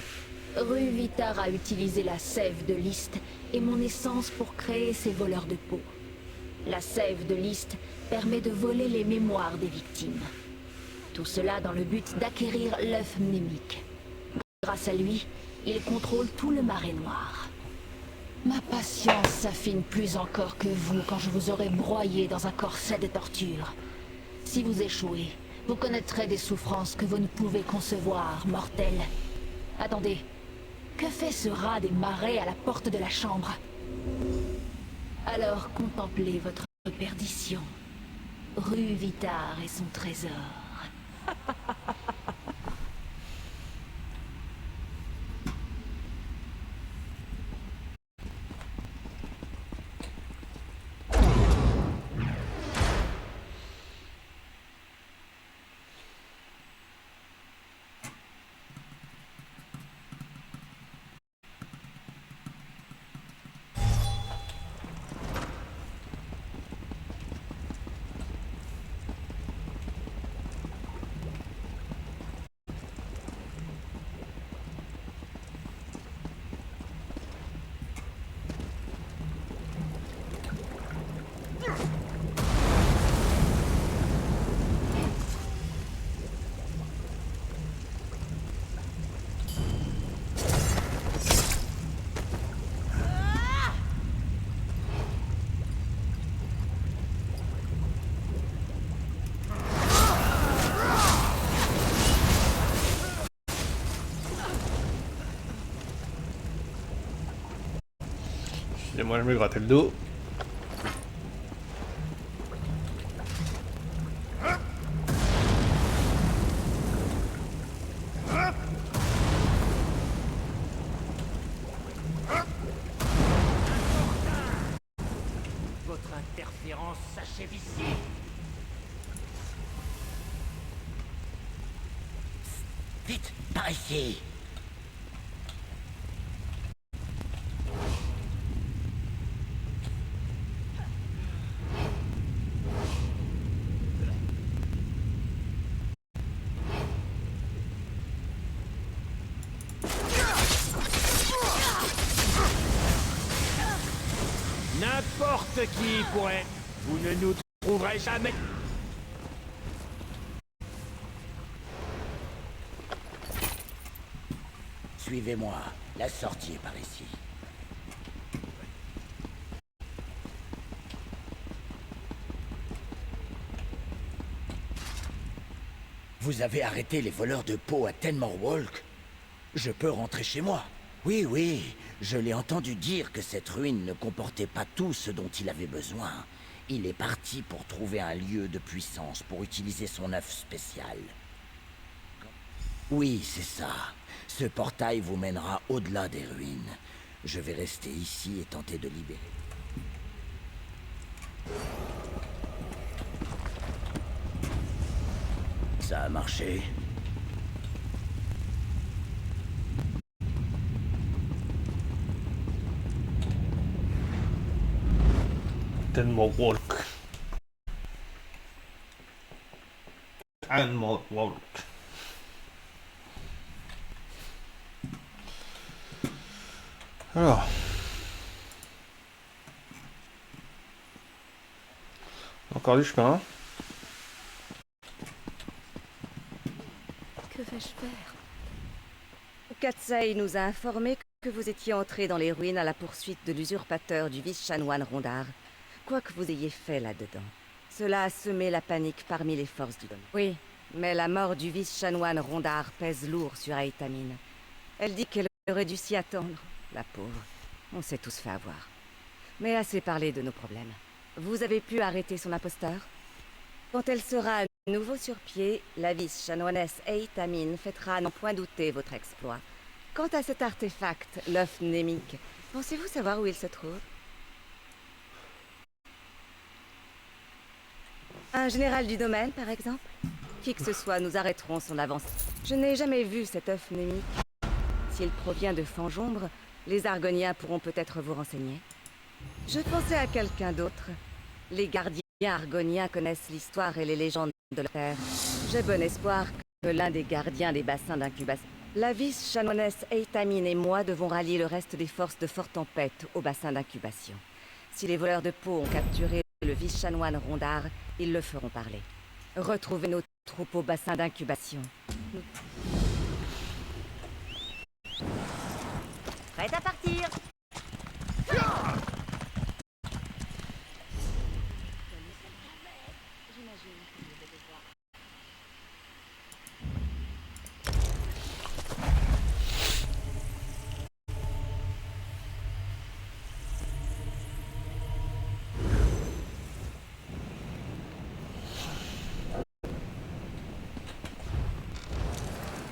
Rue Vitar a utilisé la sève de List et mon essence pour créer ces voleurs de peau. La sève de List permet de voler les mémoires des victimes. Tout cela dans le but d'acquérir l'œuf mnémique. Grâce à lui, il contrôle tout le marais noir. Ma patience s'affine plus encore que vous quand je vous aurai broyé dans un corset de torture. Si vous échouez, vous connaîtrez des souffrances que vous ne pouvez concevoir, mortel. Attendez, que fait ce rat des marais à la porte de la chambre? Alors contemplez votre perdition. Rue Vitar et son trésor. Et moi je me grattais le dos. Votre interférence s'achève ici. Vite, par ici. N'importe qui pourrait. Vous ne nous trouverez jamais. Suivez-moi. La sortie est par ici. Vous avez arrêté les voleurs de peau à Tenmore Walk? Je peux rentrer chez moi? Oui, oui. Je l'ai entendu dire que cette ruine ne comportait pas tout ce dont il avait besoin. Il est parti pour trouver un lieu de puissance pour utiliser son œuf spécial. Oui, c'est ça. Ce portail vous mènera au-delà des ruines. Je vais rester ici et tenter de libérer. Ça a marché. Tenmore Walk. Tenmore Walk. Alors. Encore du chemin. Que vais-je faire? Katsai nous a informé que vous étiez entré dans les ruines à la poursuite de l'usurpateur du vice-chanoine Rondard. Quoi que vous ayez fait là-dedans, cela a semé la panique parmi les forces du domaine. Oui, mais la mort du vice-chanoine Rondard pèse lourd sur Aetamine. Elle dit qu'elle aurait dû s'y attendre, la pauvre. On s'est tous fait avoir. Mais assez parlé de nos problèmes. Vous avez pu arrêter son imposteur? Quand elle sera à nouveau sur pied, la vice chanoinesse Eitamine fêtera à n'en point douter votre exploit. Quant à cet artefact, l'œuf némique, pensez-vous savoir où il se trouve? Un général du domaine, par exemple? Qui que ce soit, nous arrêterons son avance. Je n'ai jamais vu cet œuf némique. S'il provient de Fangeombre, les Argoniens pourront peut-être vous renseigner. Je pensais à quelqu'un d'autre. Les gardiens argoniens connaissent l'histoire et les légendes de la Terre. J'ai bon espoir que l'un des gardiens des bassins d'incubation... La vice-chanoinesse Eitamine et moi devons rallier le reste des forces de Fort Tempête au bassin d'incubation. Si les voleurs de peau ont capturé le vice-chanoine Rondard, ils le feront parler. Retrouvez nos troupes au bassin d'incubation. Prête à partir!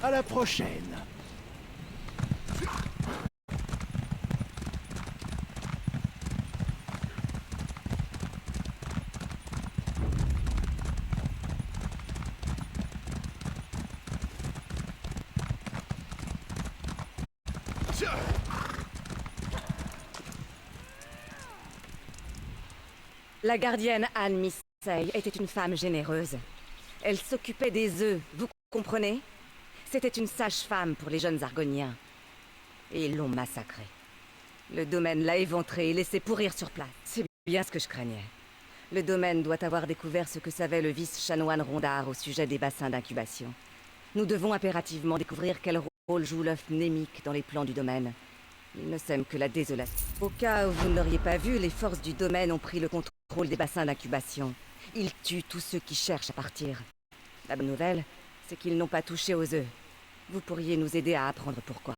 À la prochaine. La gardienne Anne Missey était une femme généreuse. Elle s'occupait des œufs, vous comprenez? C'était une sage-femme pour les jeunes Argoniens. Et ils l'ont massacrée. Le domaine l'a éventrée et laissé pourrir sur place. C'est bien ce que je craignais. Le domaine doit avoir découvert ce que savait le vice-chanoine Rondard au sujet des bassins d'incubation. Nous devons impérativement découvrir quel rôle joue l'œuf némique dans les plans du domaine. Il ne sème que la désolation. Au cas où vous ne l'auriez pas vu, les forces du domaine ont pris le contrôle des bassins d'incubation. Ils tuent tous ceux qui cherchent à partir. La bonne nouvelle, c'est qu'ils n'ont pas touché aux œufs. Vous pourriez nous aider à apprendre pourquoi.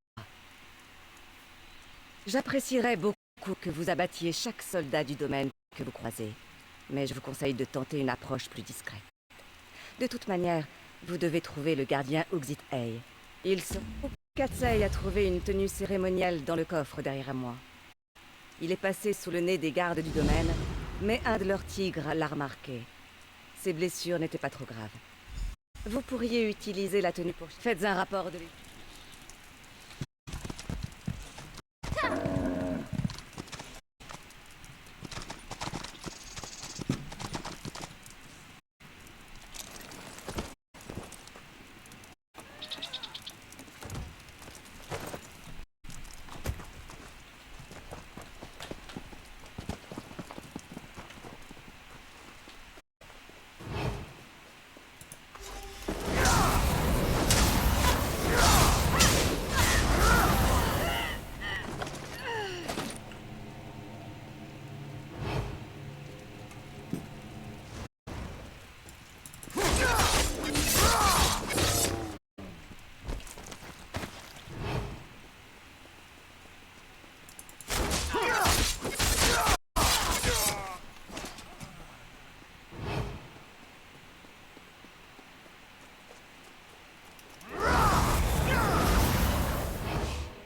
J'apprécierais beaucoup que vous abattiez chaque soldat du domaine que vous croisez, mais je vous conseille de tenter une approche plus discrète. De toute manière, vous devez trouver le gardien Uxit Hay. Katsei a trouvé une tenue cérémonielle dans le coffre derrière moi. Il est passé sous le nez des gardes du domaine, mais un de leurs tigres l'a remarqué. Ses blessures n'étaient pas trop graves. Vous pourriez utiliser la tenue pour... Faites un rapport de...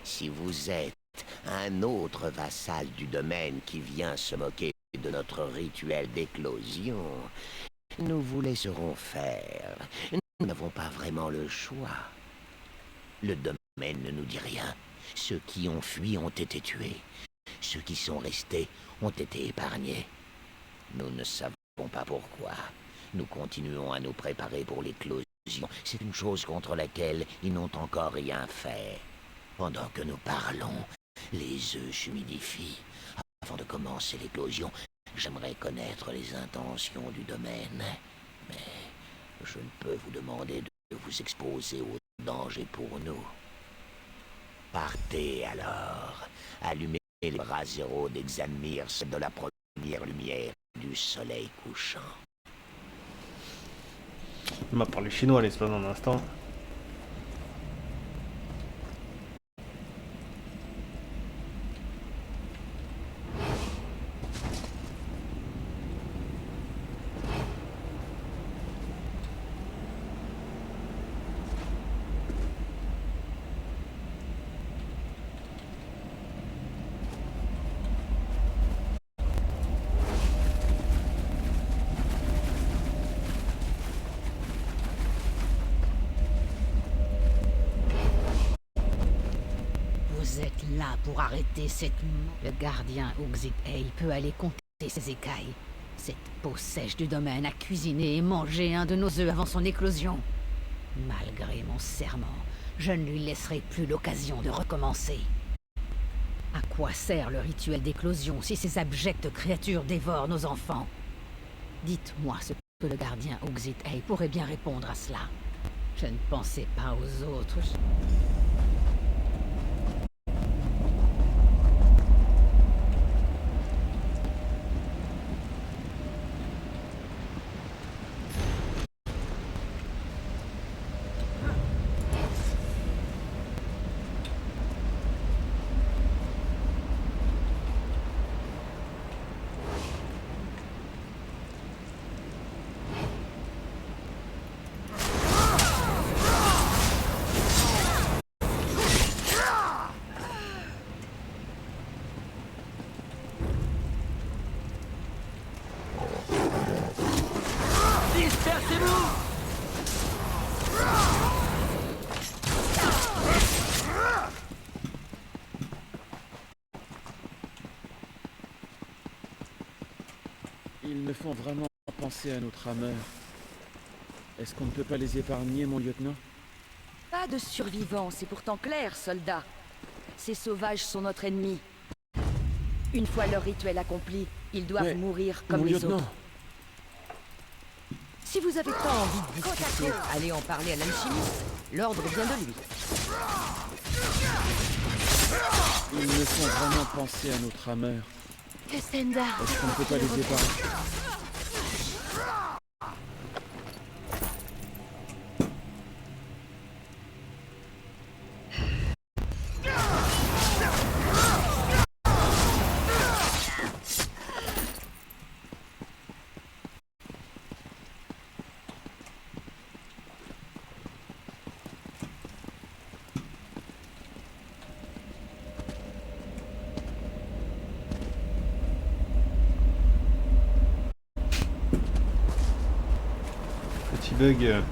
Si vous êtes un autre vassal du domaine qui vient se moquer de notre rituel d'éclosion, nous vous laisserons faire. Nous n'avons pas vraiment le choix. Le domaine ne nous dit rien. Ceux qui ont fui ont été tués. Ceux qui sont restés ont été épargnés. Nous ne savons pas pourquoi. Nous continuons à nous préparer pour l'éclosion. C'est une chose contre laquelle ils n'ont encore rien fait. Pendant que nous parlons, les œufs s'humidifient. Avant de commencer l'éclosion, j'aimerais connaître les intentions du domaine. Mais je ne peux vous demander de vous exposer au danger pour nous. Partez alors. Allumez les braseros d'Examir de la première lumière du soleil couchant. Il m'a parlé chinois l'espace d'un instant. là pour arrêter cette... Le gardien Uxit-Ei peut aller compter ses écailles. Cette peau sèche du domaine a cuisiné et mangé un de nos œufs avant son éclosion. Malgré mon serment, je ne lui laisserai plus l'occasion de recommencer. À quoi sert le rituel d'éclosion si ces abjectes créatures dévorent nos enfants? Dites-moi ce que le gardien Uxit-Ei pourrait bien répondre à cela. Je ne pensais pas aux autres. Ils me font vraiment penser à notre rameur. Est-ce qu'on ne peut pas les épargner, mon lieutenant? Pas de survivants, c'est pourtant clair, soldat. Ces sauvages sont notre ennemi. Une fois leur rituel accompli, ils doivent mourir comme les autres. Si vous avez pas envie de discuter, allez en parler à l'alchimiste. L'ordre vient de lui. Ils me font vraiment penser à notre rameur. Kestenda. Est-ce qu'on ne peut pas les épargner? Petit bug.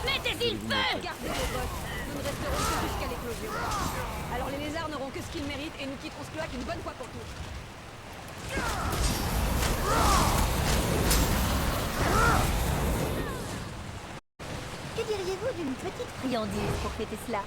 Mettez-y le feu! Gardez vos bottes. Nous ne resterons que jusqu'à l'éclosion. Alors les lézards n'auront que ce qu'ils méritent et nous quitterons ce cloaque une bonne fois pour toutes. Que diriez-vous d'une petite friandise pour fêter cela?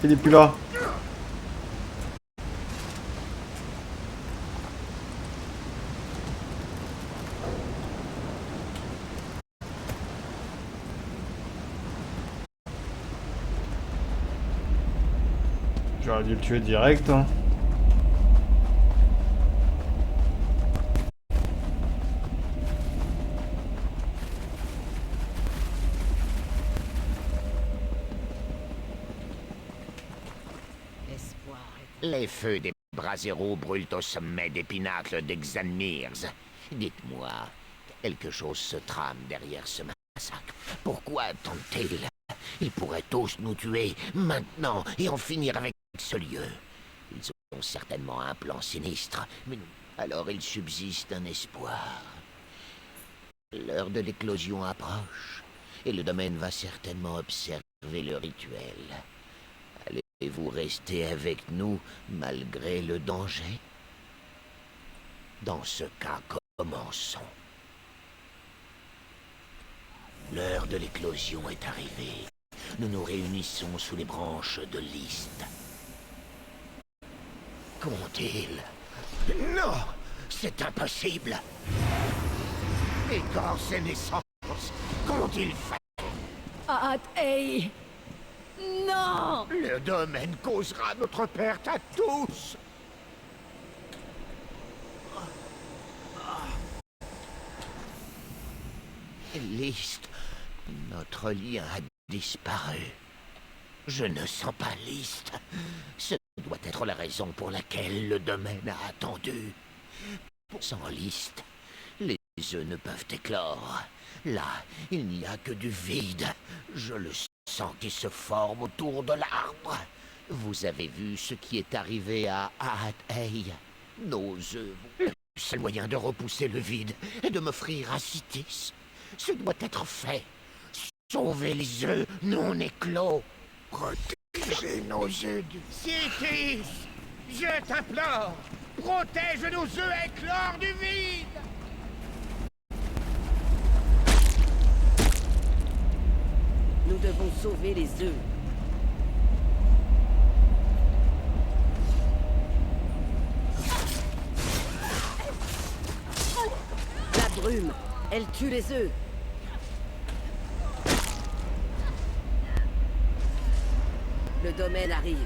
Il est plus là. J'aurais dû le tuer direct, hein. Les feux des Braseros brûlent au sommet des pinacles d'Exanmirs. Dites-moi, quelque chose se trame derrière ce massacre. Pourquoi attendent-ils? Ils pourraient tous nous tuer, maintenant, et en finir avec ce lieu. Ils ont certainement un plan sinistre, mais alors il subsiste un espoir. L'heure de l'éclosion approche, et le domaine va certainement observer le rituel. Allez-vous rester avec nous malgré le danger? Dans ce cas, commençons. L'heure de l'éclosion est arrivée. Nous nous réunissons sous les branches de l'Ist. Qu'ont-ils? Non! C'est impossible! Igor, ses naissances, qu'ont-ils fait? Hey! Non! Le domaine causera notre perte à tous! List, notre lien a disparu. Je ne sens pas List. Ce doit être la raison pour laquelle le domaine a attendu. Sans List, les œufs ne peuvent éclore. Là, il n'y a que du vide. Je le sens qui se forme autour de l'arbre. Vous avez vu ce qui est arrivé à Ahathei. Nos œufs, le seul moyen de repousser le vide est de m'offrir à Citis. Ce doit être fait. Sauver les œufs non éclos. Protéger nos œufs du... Citis! Je t'implore! Protège nos œufs éclore du vide! Nous devons sauver les œufs. La brume, elle tue les œufs. Le domaine arrive.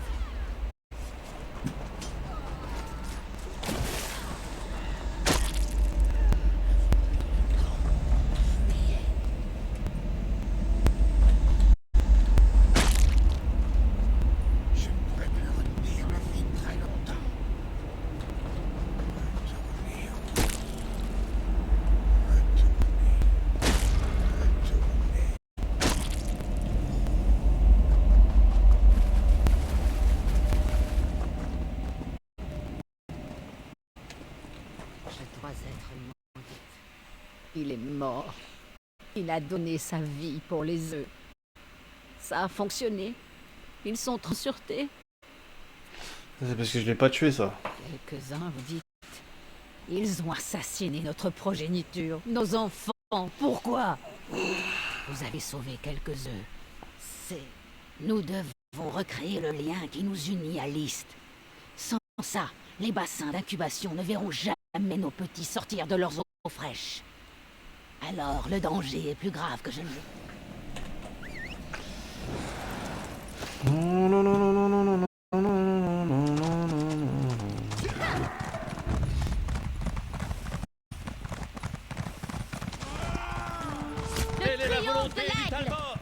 Il est mort. Il a donné sa vie pour les œufs. Ça a fonctionné. Ils sont en sûreté. C'est parce que je l'ai pas tué, ça. Quelques-uns, vous dites. Ils ont assassiné notre progéniture, nos enfants. Pourquoi? Vous avez sauvé quelques œufs. Nous devons recréer le lien qui nous unit à l'Ist. Sans ça, les bassins d'incubation ne verront jamais nos petits sortir de leurs eaux fraîches. Alors, le danger est plus grave que je ne le... Non, non, non, non, non, non, non, non, non, non, non, non. Quelle est la volonté du Talmor?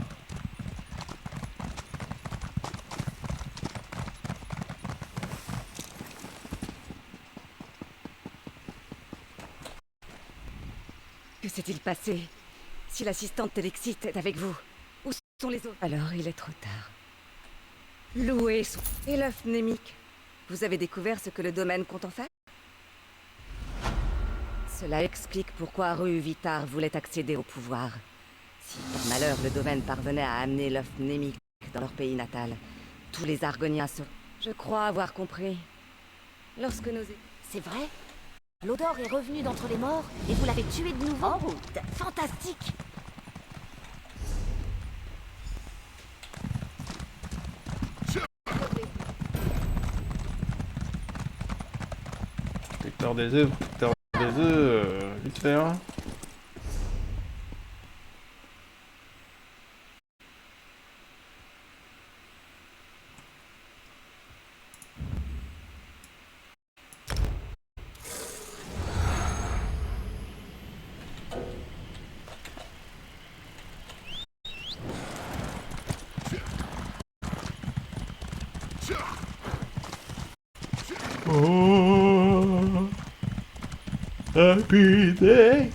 Que s'est-il passé? Si l'assistante Telexite est avec vous, où sont les autres? Alors il est trop tard. Loué son... Et l'œuf mnémique? Vous avez découvert ce que le domaine compte en faire? Cela explique pourquoi Rue Vitar voulait accéder au pouvoir. Si par malheur le domaine parvenait à amener l'œuf mnémique dans leur pays natal, tous les Argoniens se... Je crois avoir compris. Lorsque nos... C'est vrai? L'odeur est revenue d'entre les morts et vous l'avez tué de nouveau. En route. Fantastique. Protecteur des œufs, protecteur des œufs, vite fait, hein. Oh. Happy day.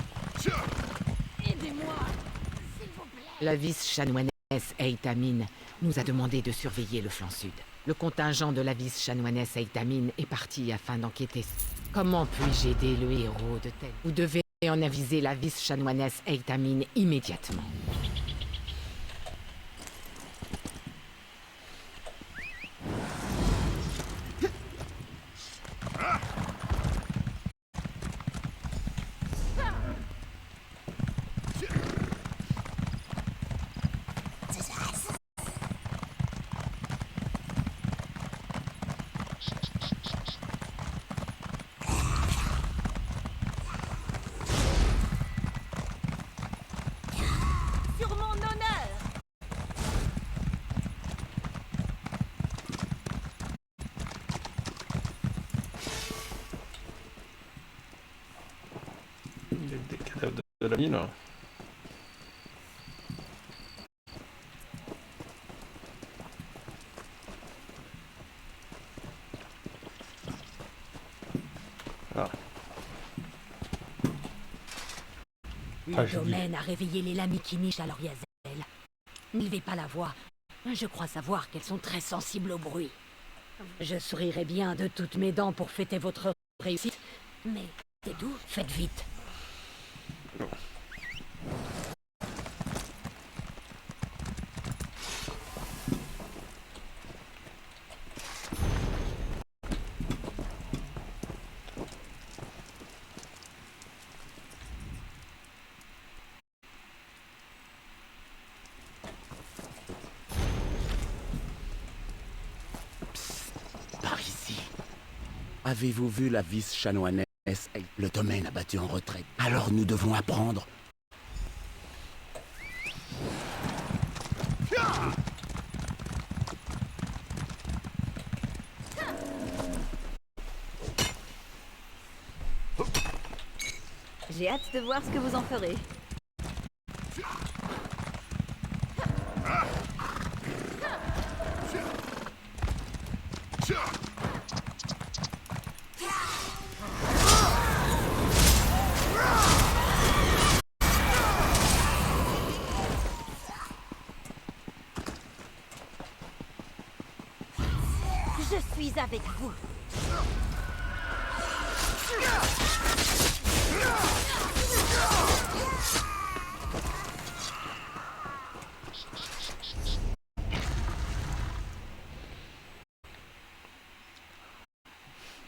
Aidez-moi, s'il vous plaît. La vice-chanoinesse Eitamine nous a demandé de surveiller le flanc sud. Le contingent de la vice-chanoinesse Eitamine est parti afin d'enquêter. Comment puis-je aider le héros de Tel? Vous devez en aviser la vice-chanoinesse Eitamine immédiatement. Sur mon honneur. Des cadavres de la mine. Ah. Le domaine a réveillé les lamies qui nichent à l'Oriazel. N'élevez pas la voix. Je crois savoir qu'elles sont très sensibles au bruit. Je sourirais bien de toutes mes dents pour fêter votre réussite, mais c'est tout, faites vite. Par ici. Avez-vous vu la vice-chanoinesse? Le domaine a battu en retraite. Alors nous devons apprendre. J'ai hâte de voir ce que vous en ferez. Je suis avec vous.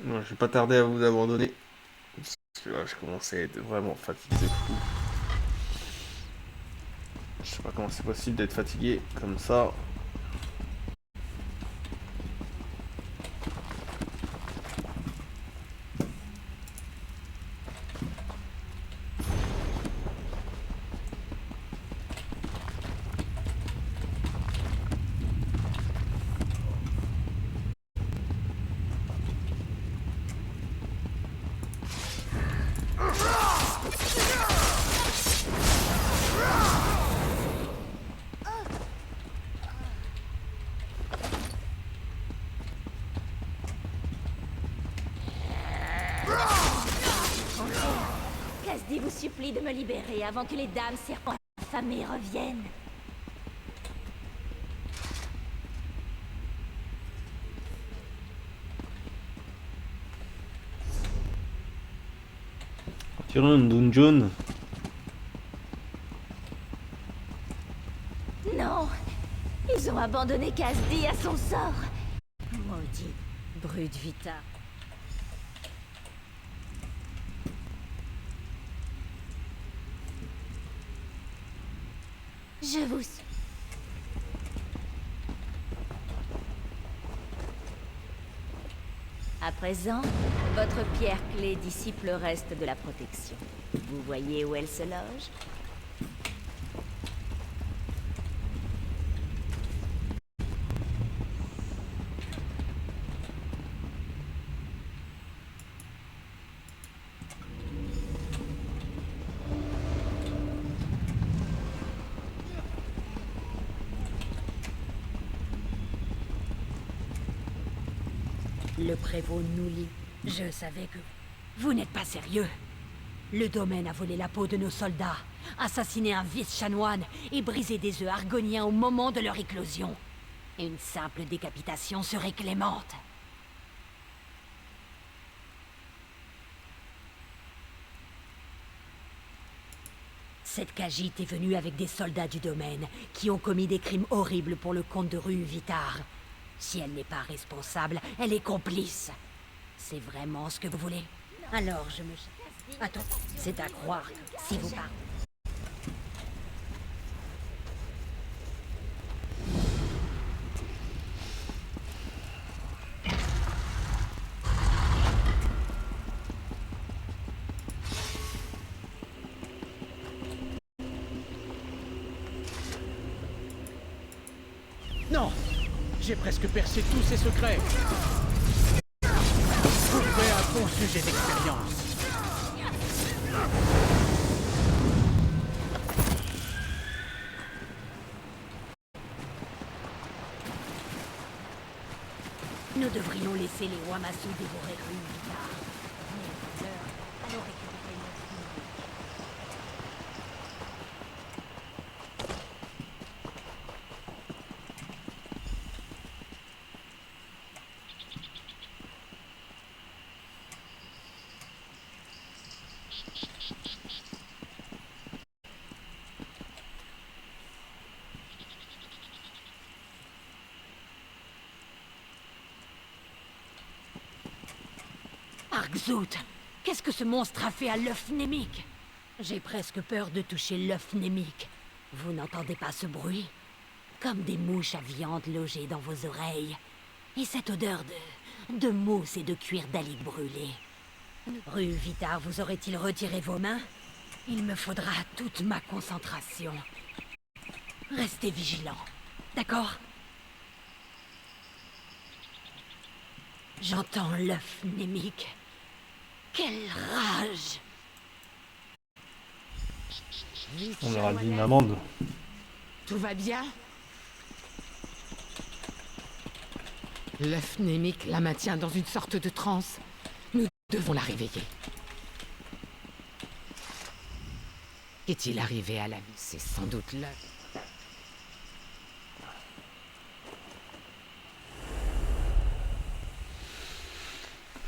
Non, je vais pas tarder à vous abandonner. Parce que là, je commençais à être vraiment fatigué de fou. Je sais pas comment c'est possible d'être fatigué comme ça. Casdi vous supplie de me libérer avant que les dames serpents affamées reviennent. Tirer un dungeon. Non, ils ont abandonné Casdi à son sort. Maudit brute vita. Je vous suis. À présent, votre pierre clé dissipe le reste de la protection. Vous voyez où elle se loge? Le prévôt nous lit. Je savais que... Vous n'êtes pas sérieux. Le domaine a volé la peau de nos soldats, assassiné un vice-chanoine et brisé des œufs argoniens au moment de leur éclosion. Une simple décapitation serait clémente. Cette Khajiit est venue avec des soldats du domaine qui ont commis des crimes horribles pour le comte de Rue-Vitar. Si elle n'est pas responsable, elle est complice. C'est vraiment ce que vous voulez? Alors je me... Attends, c'est à croire que si vous parlez... Non! J'ai presque percé tous ses secrets. Vous trouverez un bon sujet d'expérience. Nous devrions laisser les Wamasu dévorer Rue-Vitar. Mais allons récupérer notre... Argzout! Qu'est-ce que ce monstre a fait à l'œuf némique? J'ai presque peur de toucher l'œuf némique. Vous n'entendez pas ce bruit? Comme des mouches à viande logées dans vos oreilles. Et cette odeur de mousse et de cuir d'aligue brûlée. Rue-Vitar vous aurait-il retiré vos mains? Il me faudra toute ma concentration. Restez vigilants, d'accord? J'entends l'œuf némique. Quelle rage! On leur a dit une amende. Tout va bien? L'œuf némique la maintient dans une sorte de transe. Nous devons la réveiller. Qu'est-il arrivé à la vie? C'est sans doute l'œuf.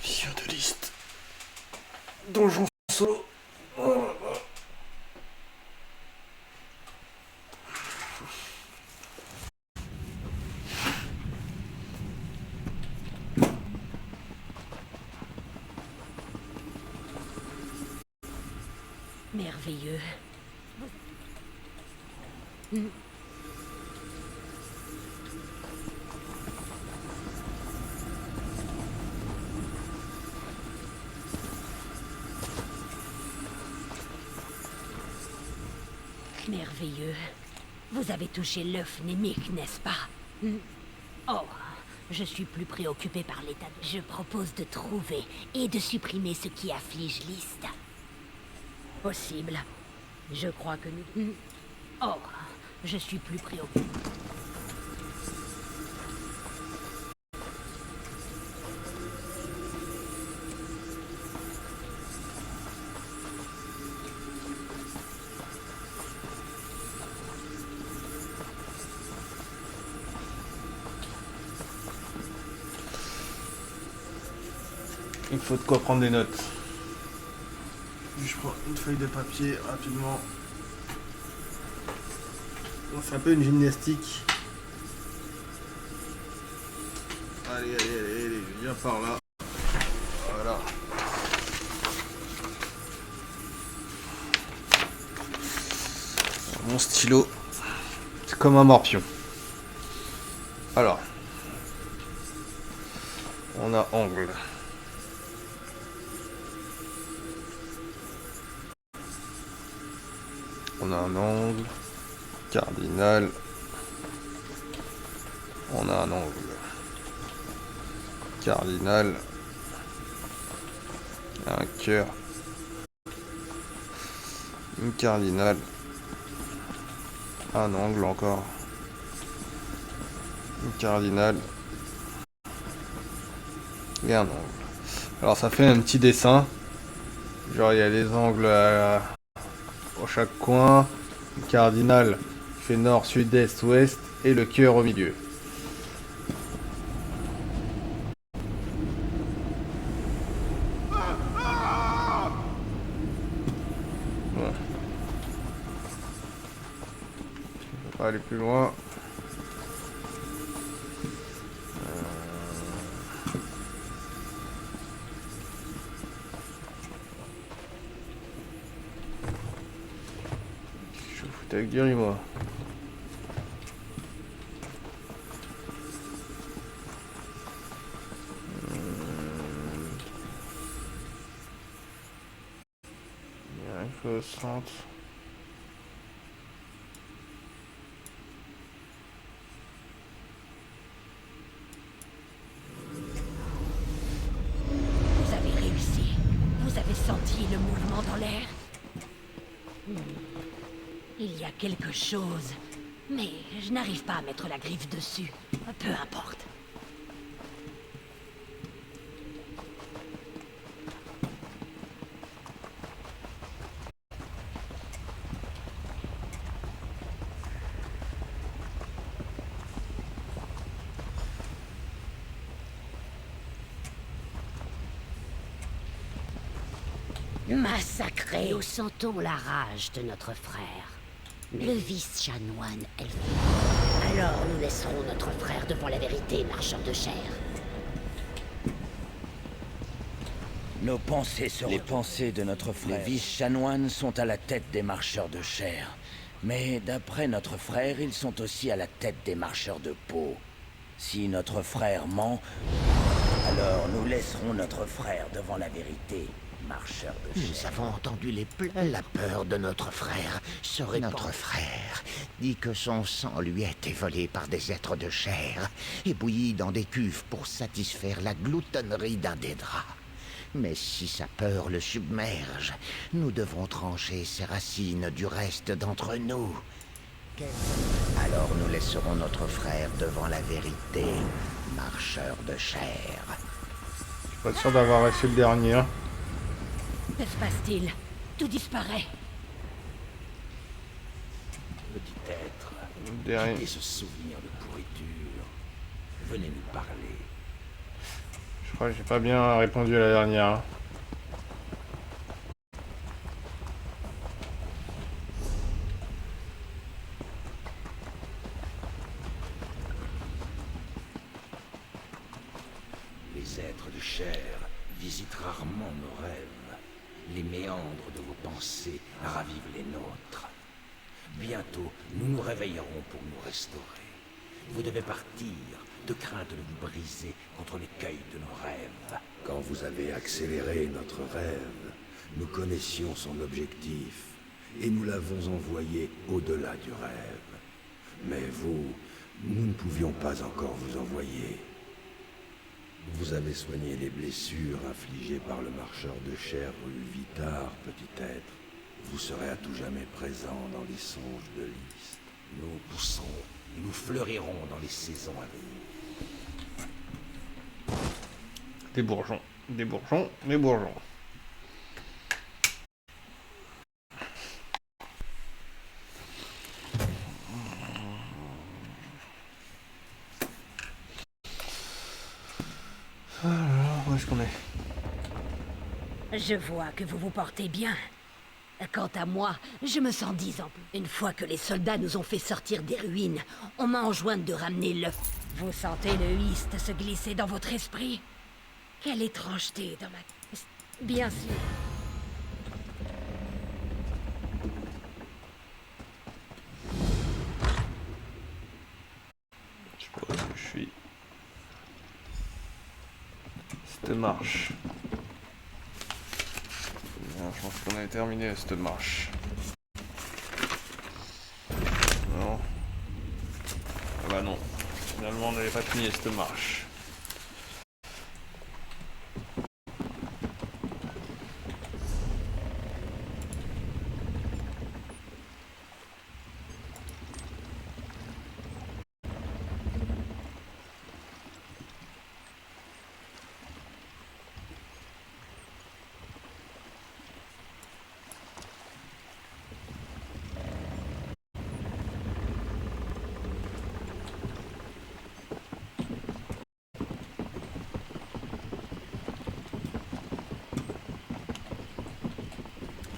Vieux de liste. Donjon solo. Oh. Merveilleux. Merveilleux. Vous avez touché l'œuf némique, n'est-ce pas? Oh, je suis plus préoccupé par l'état de... Je propose de trouver et de supprimer ce qui afflige Liste. Possible. Je crois que nous... Oh, je suis plus préoccupé. Il faut de quoi prendre des notes. Je prends une feuille de papier rapidement. On fait un peu une gymnastique. Allez, viens par là. Voilà. Mon stylo, c'est comme un morpion. Alors, on a angle. On a un angle cardinal. On a un angle cardinal. Un cœur. Une cardinale. Un angle encore. Une cardinale. Et un angle. Alors ça fait un petit dessin. Genre il y a les angles à chaque coin. Le cardinal fait nord, sud, est, ouest. Et le cœur au milieu. Voilà. Je vais pas aller plus loin. Avec Guéris-moi. Il y a un peu au centre. Vous avez réussi. Vous avez senti le mouvement dans l'air? Il y a quelque chose, mais je n'arrive pas à mettre la griffe dessus. Peu importe. Massacré. Nous sentons la rage de notre frère. Le vice-chanoine elfe. Alors nous laisserons notre frère devant la vérité, marcheur de chair. Nos pensées seront... Les pensées de notre frère. Les vice-chanoines sont à la tête des marcheurs de chair. Mais d'après notre frère, ils sont aussi à la tête des marcheurs de peau. Si notre frère ment, alors nous laisserons notre frère devant la vérité. Marcheur de chair. Nous avons entendu les plaintes. La peur de notre frère serait notre frère. Dit que son sang lui a été volé par des êtres de chair et bouilli dans des cuves pour satisfaire la gloutonnerie d'un des draps. Mais si sa peur le submerge, nous devons trancher ses racines du reste d'entre nous. Alors nous laisserons notre frère devant la vérité, marcheur de chair. Je suis pas sûr d'avoir reçu le dernier. Hein. Que se passe-t-il? Tout disparaît. Petit être, Derrière. quittez ce souvenir de pourriture. Venez nous parler. Je crois que j'ai pas bien répondu à la dernière. Hein. Les êtres de chair visitent rarement nos rêves. Les méandres de vos pensées ravivent les nôtres. Bientôt, nous nous réveillerons pour nous restaurer. Vous devez partir, de crainte de vous briser contre l'écueil de nos rêves. Quand vous avez accéléré notre rêve, nous connaissions son objectif et nous l'avons envoyé au-delà du rêve. Mais vous, nous ne pouvions pas encore vous envoyer. Vous avez soigné les blessures infligées par le marcheur de chair rue Vitard, petit être. Vous serez à tout jamais présent dans les songes de Lys. Nous pousserons, nous fleurirons dans les saisons à venir. Des bourgeons, des bourgeons, des bourgeons. Alors, où est-ce qu'on est? Je vois que vous vous portez bien. Quant à moi, je me sens 10 ans plus. Une fois que les soldats nous ont fait sortir des ruines, on m'a enjoint de ramener l'œuf. Vous sentez le hist se glisser dans votre esprit? Quelle étrangeté dans ma... Bien sûr. Je sais pas où je suis. Cette marche. Bien, je pense qu'on a terminé cette marche. Non. Ah bah non. Finalement, on n'avait pas fini cette marche.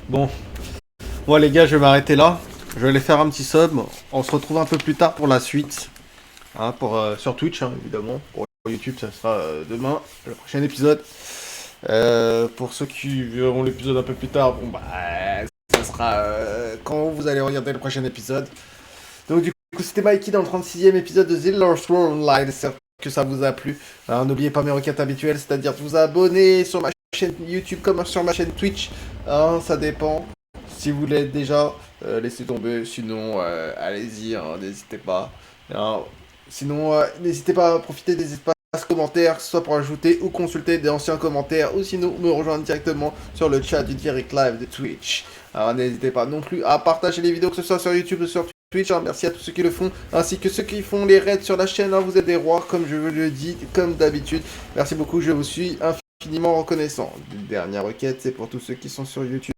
Bon. Bon les gars, je vais m'arrêter là. Je vais aller faire un petit sub. On se retrouve un peu plus tard pour la suite. Hein, sur Twitch, hein, évidemment. Pour YouTube, ça sera demain, le prochain épisode. Pour ceux qui verront l'épisode un peu plus tard, bon bah, ça sera quand vous allez regarder le prochain épisode. Donc du coup, c'était Mikey dans le 36e épisode de The Lost World Online. J'espère que ça vous a plu. Alors, n'oubliez pas mes requêtes habituelles, c'est-à-dire de vous abonner sur ma chaîne YouTube comme sur ma chaîne Twitch. Hein, ça dépend. Si vous l'êtes déjà, laissez tomber. Sinon, allez-y, hein, n'hésitez pas. Hein, sinon, n'hésitez pas à profiter des espaces commentaires, soit pour ajouter ou consulter des anciens commentaires, ou sinon me rejoindre directement sur le chat du direct live de Twitch. Alors n'hésitez pas non plus à partager les vidéos, que ce soit sur YouTube ou sur Twitch. Hein. Merci à tous ceux qui le font, ainsi que ceux qui font les raids sur la chaîne. Hein. Vous êtes des rois, comme je vous le dis, comme d'habitude. Merci beaucoup, je vous suis infiniment reconnaissant. Dernière requête, c'est pour tous ceux qui sont sur YouTube.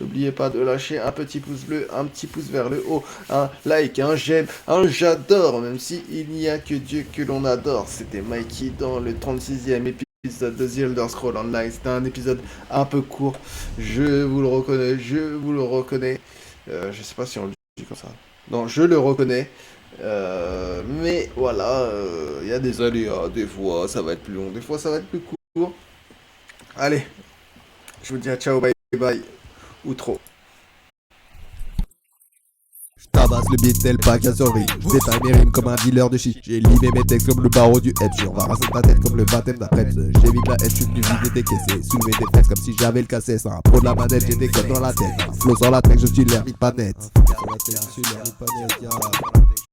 N'oubliez pas de lâcher un petit pouce bleu, un petit pouce vers le haut, un like, un j'aime, un j'adore, même si il n'y a que Dieu que l'on adore. C'était Mikey dans le 36e épisode de The Elder Scrolls Online. C'était un épisode un peu court, je vous le reconnais, je sais pas si on le dit comme ça. Non, je le reconnais. Mais voilà, il y a des aléas, des fois ça va être plus long, des fois ça va être plus court. Allez, je vous dis à ciao, bye bye. Ou trop. J'tabasse le beat tel pas qu'à survie. J'détaille mes rimes comme un dealer de shit. J'ai limé mes textes comme le barreau du F. On va raser ta tête comme le baptême d'après. J'évite la haine, j'suis venu vider tes caisses. Soulever des fesses comme si j'avais le cassette. Un pro de la manette, j'ai des codes dans la tête. Flow sur la tech, je suis l'hermite pas net. Sur la tech, je suis l'hermite pas net.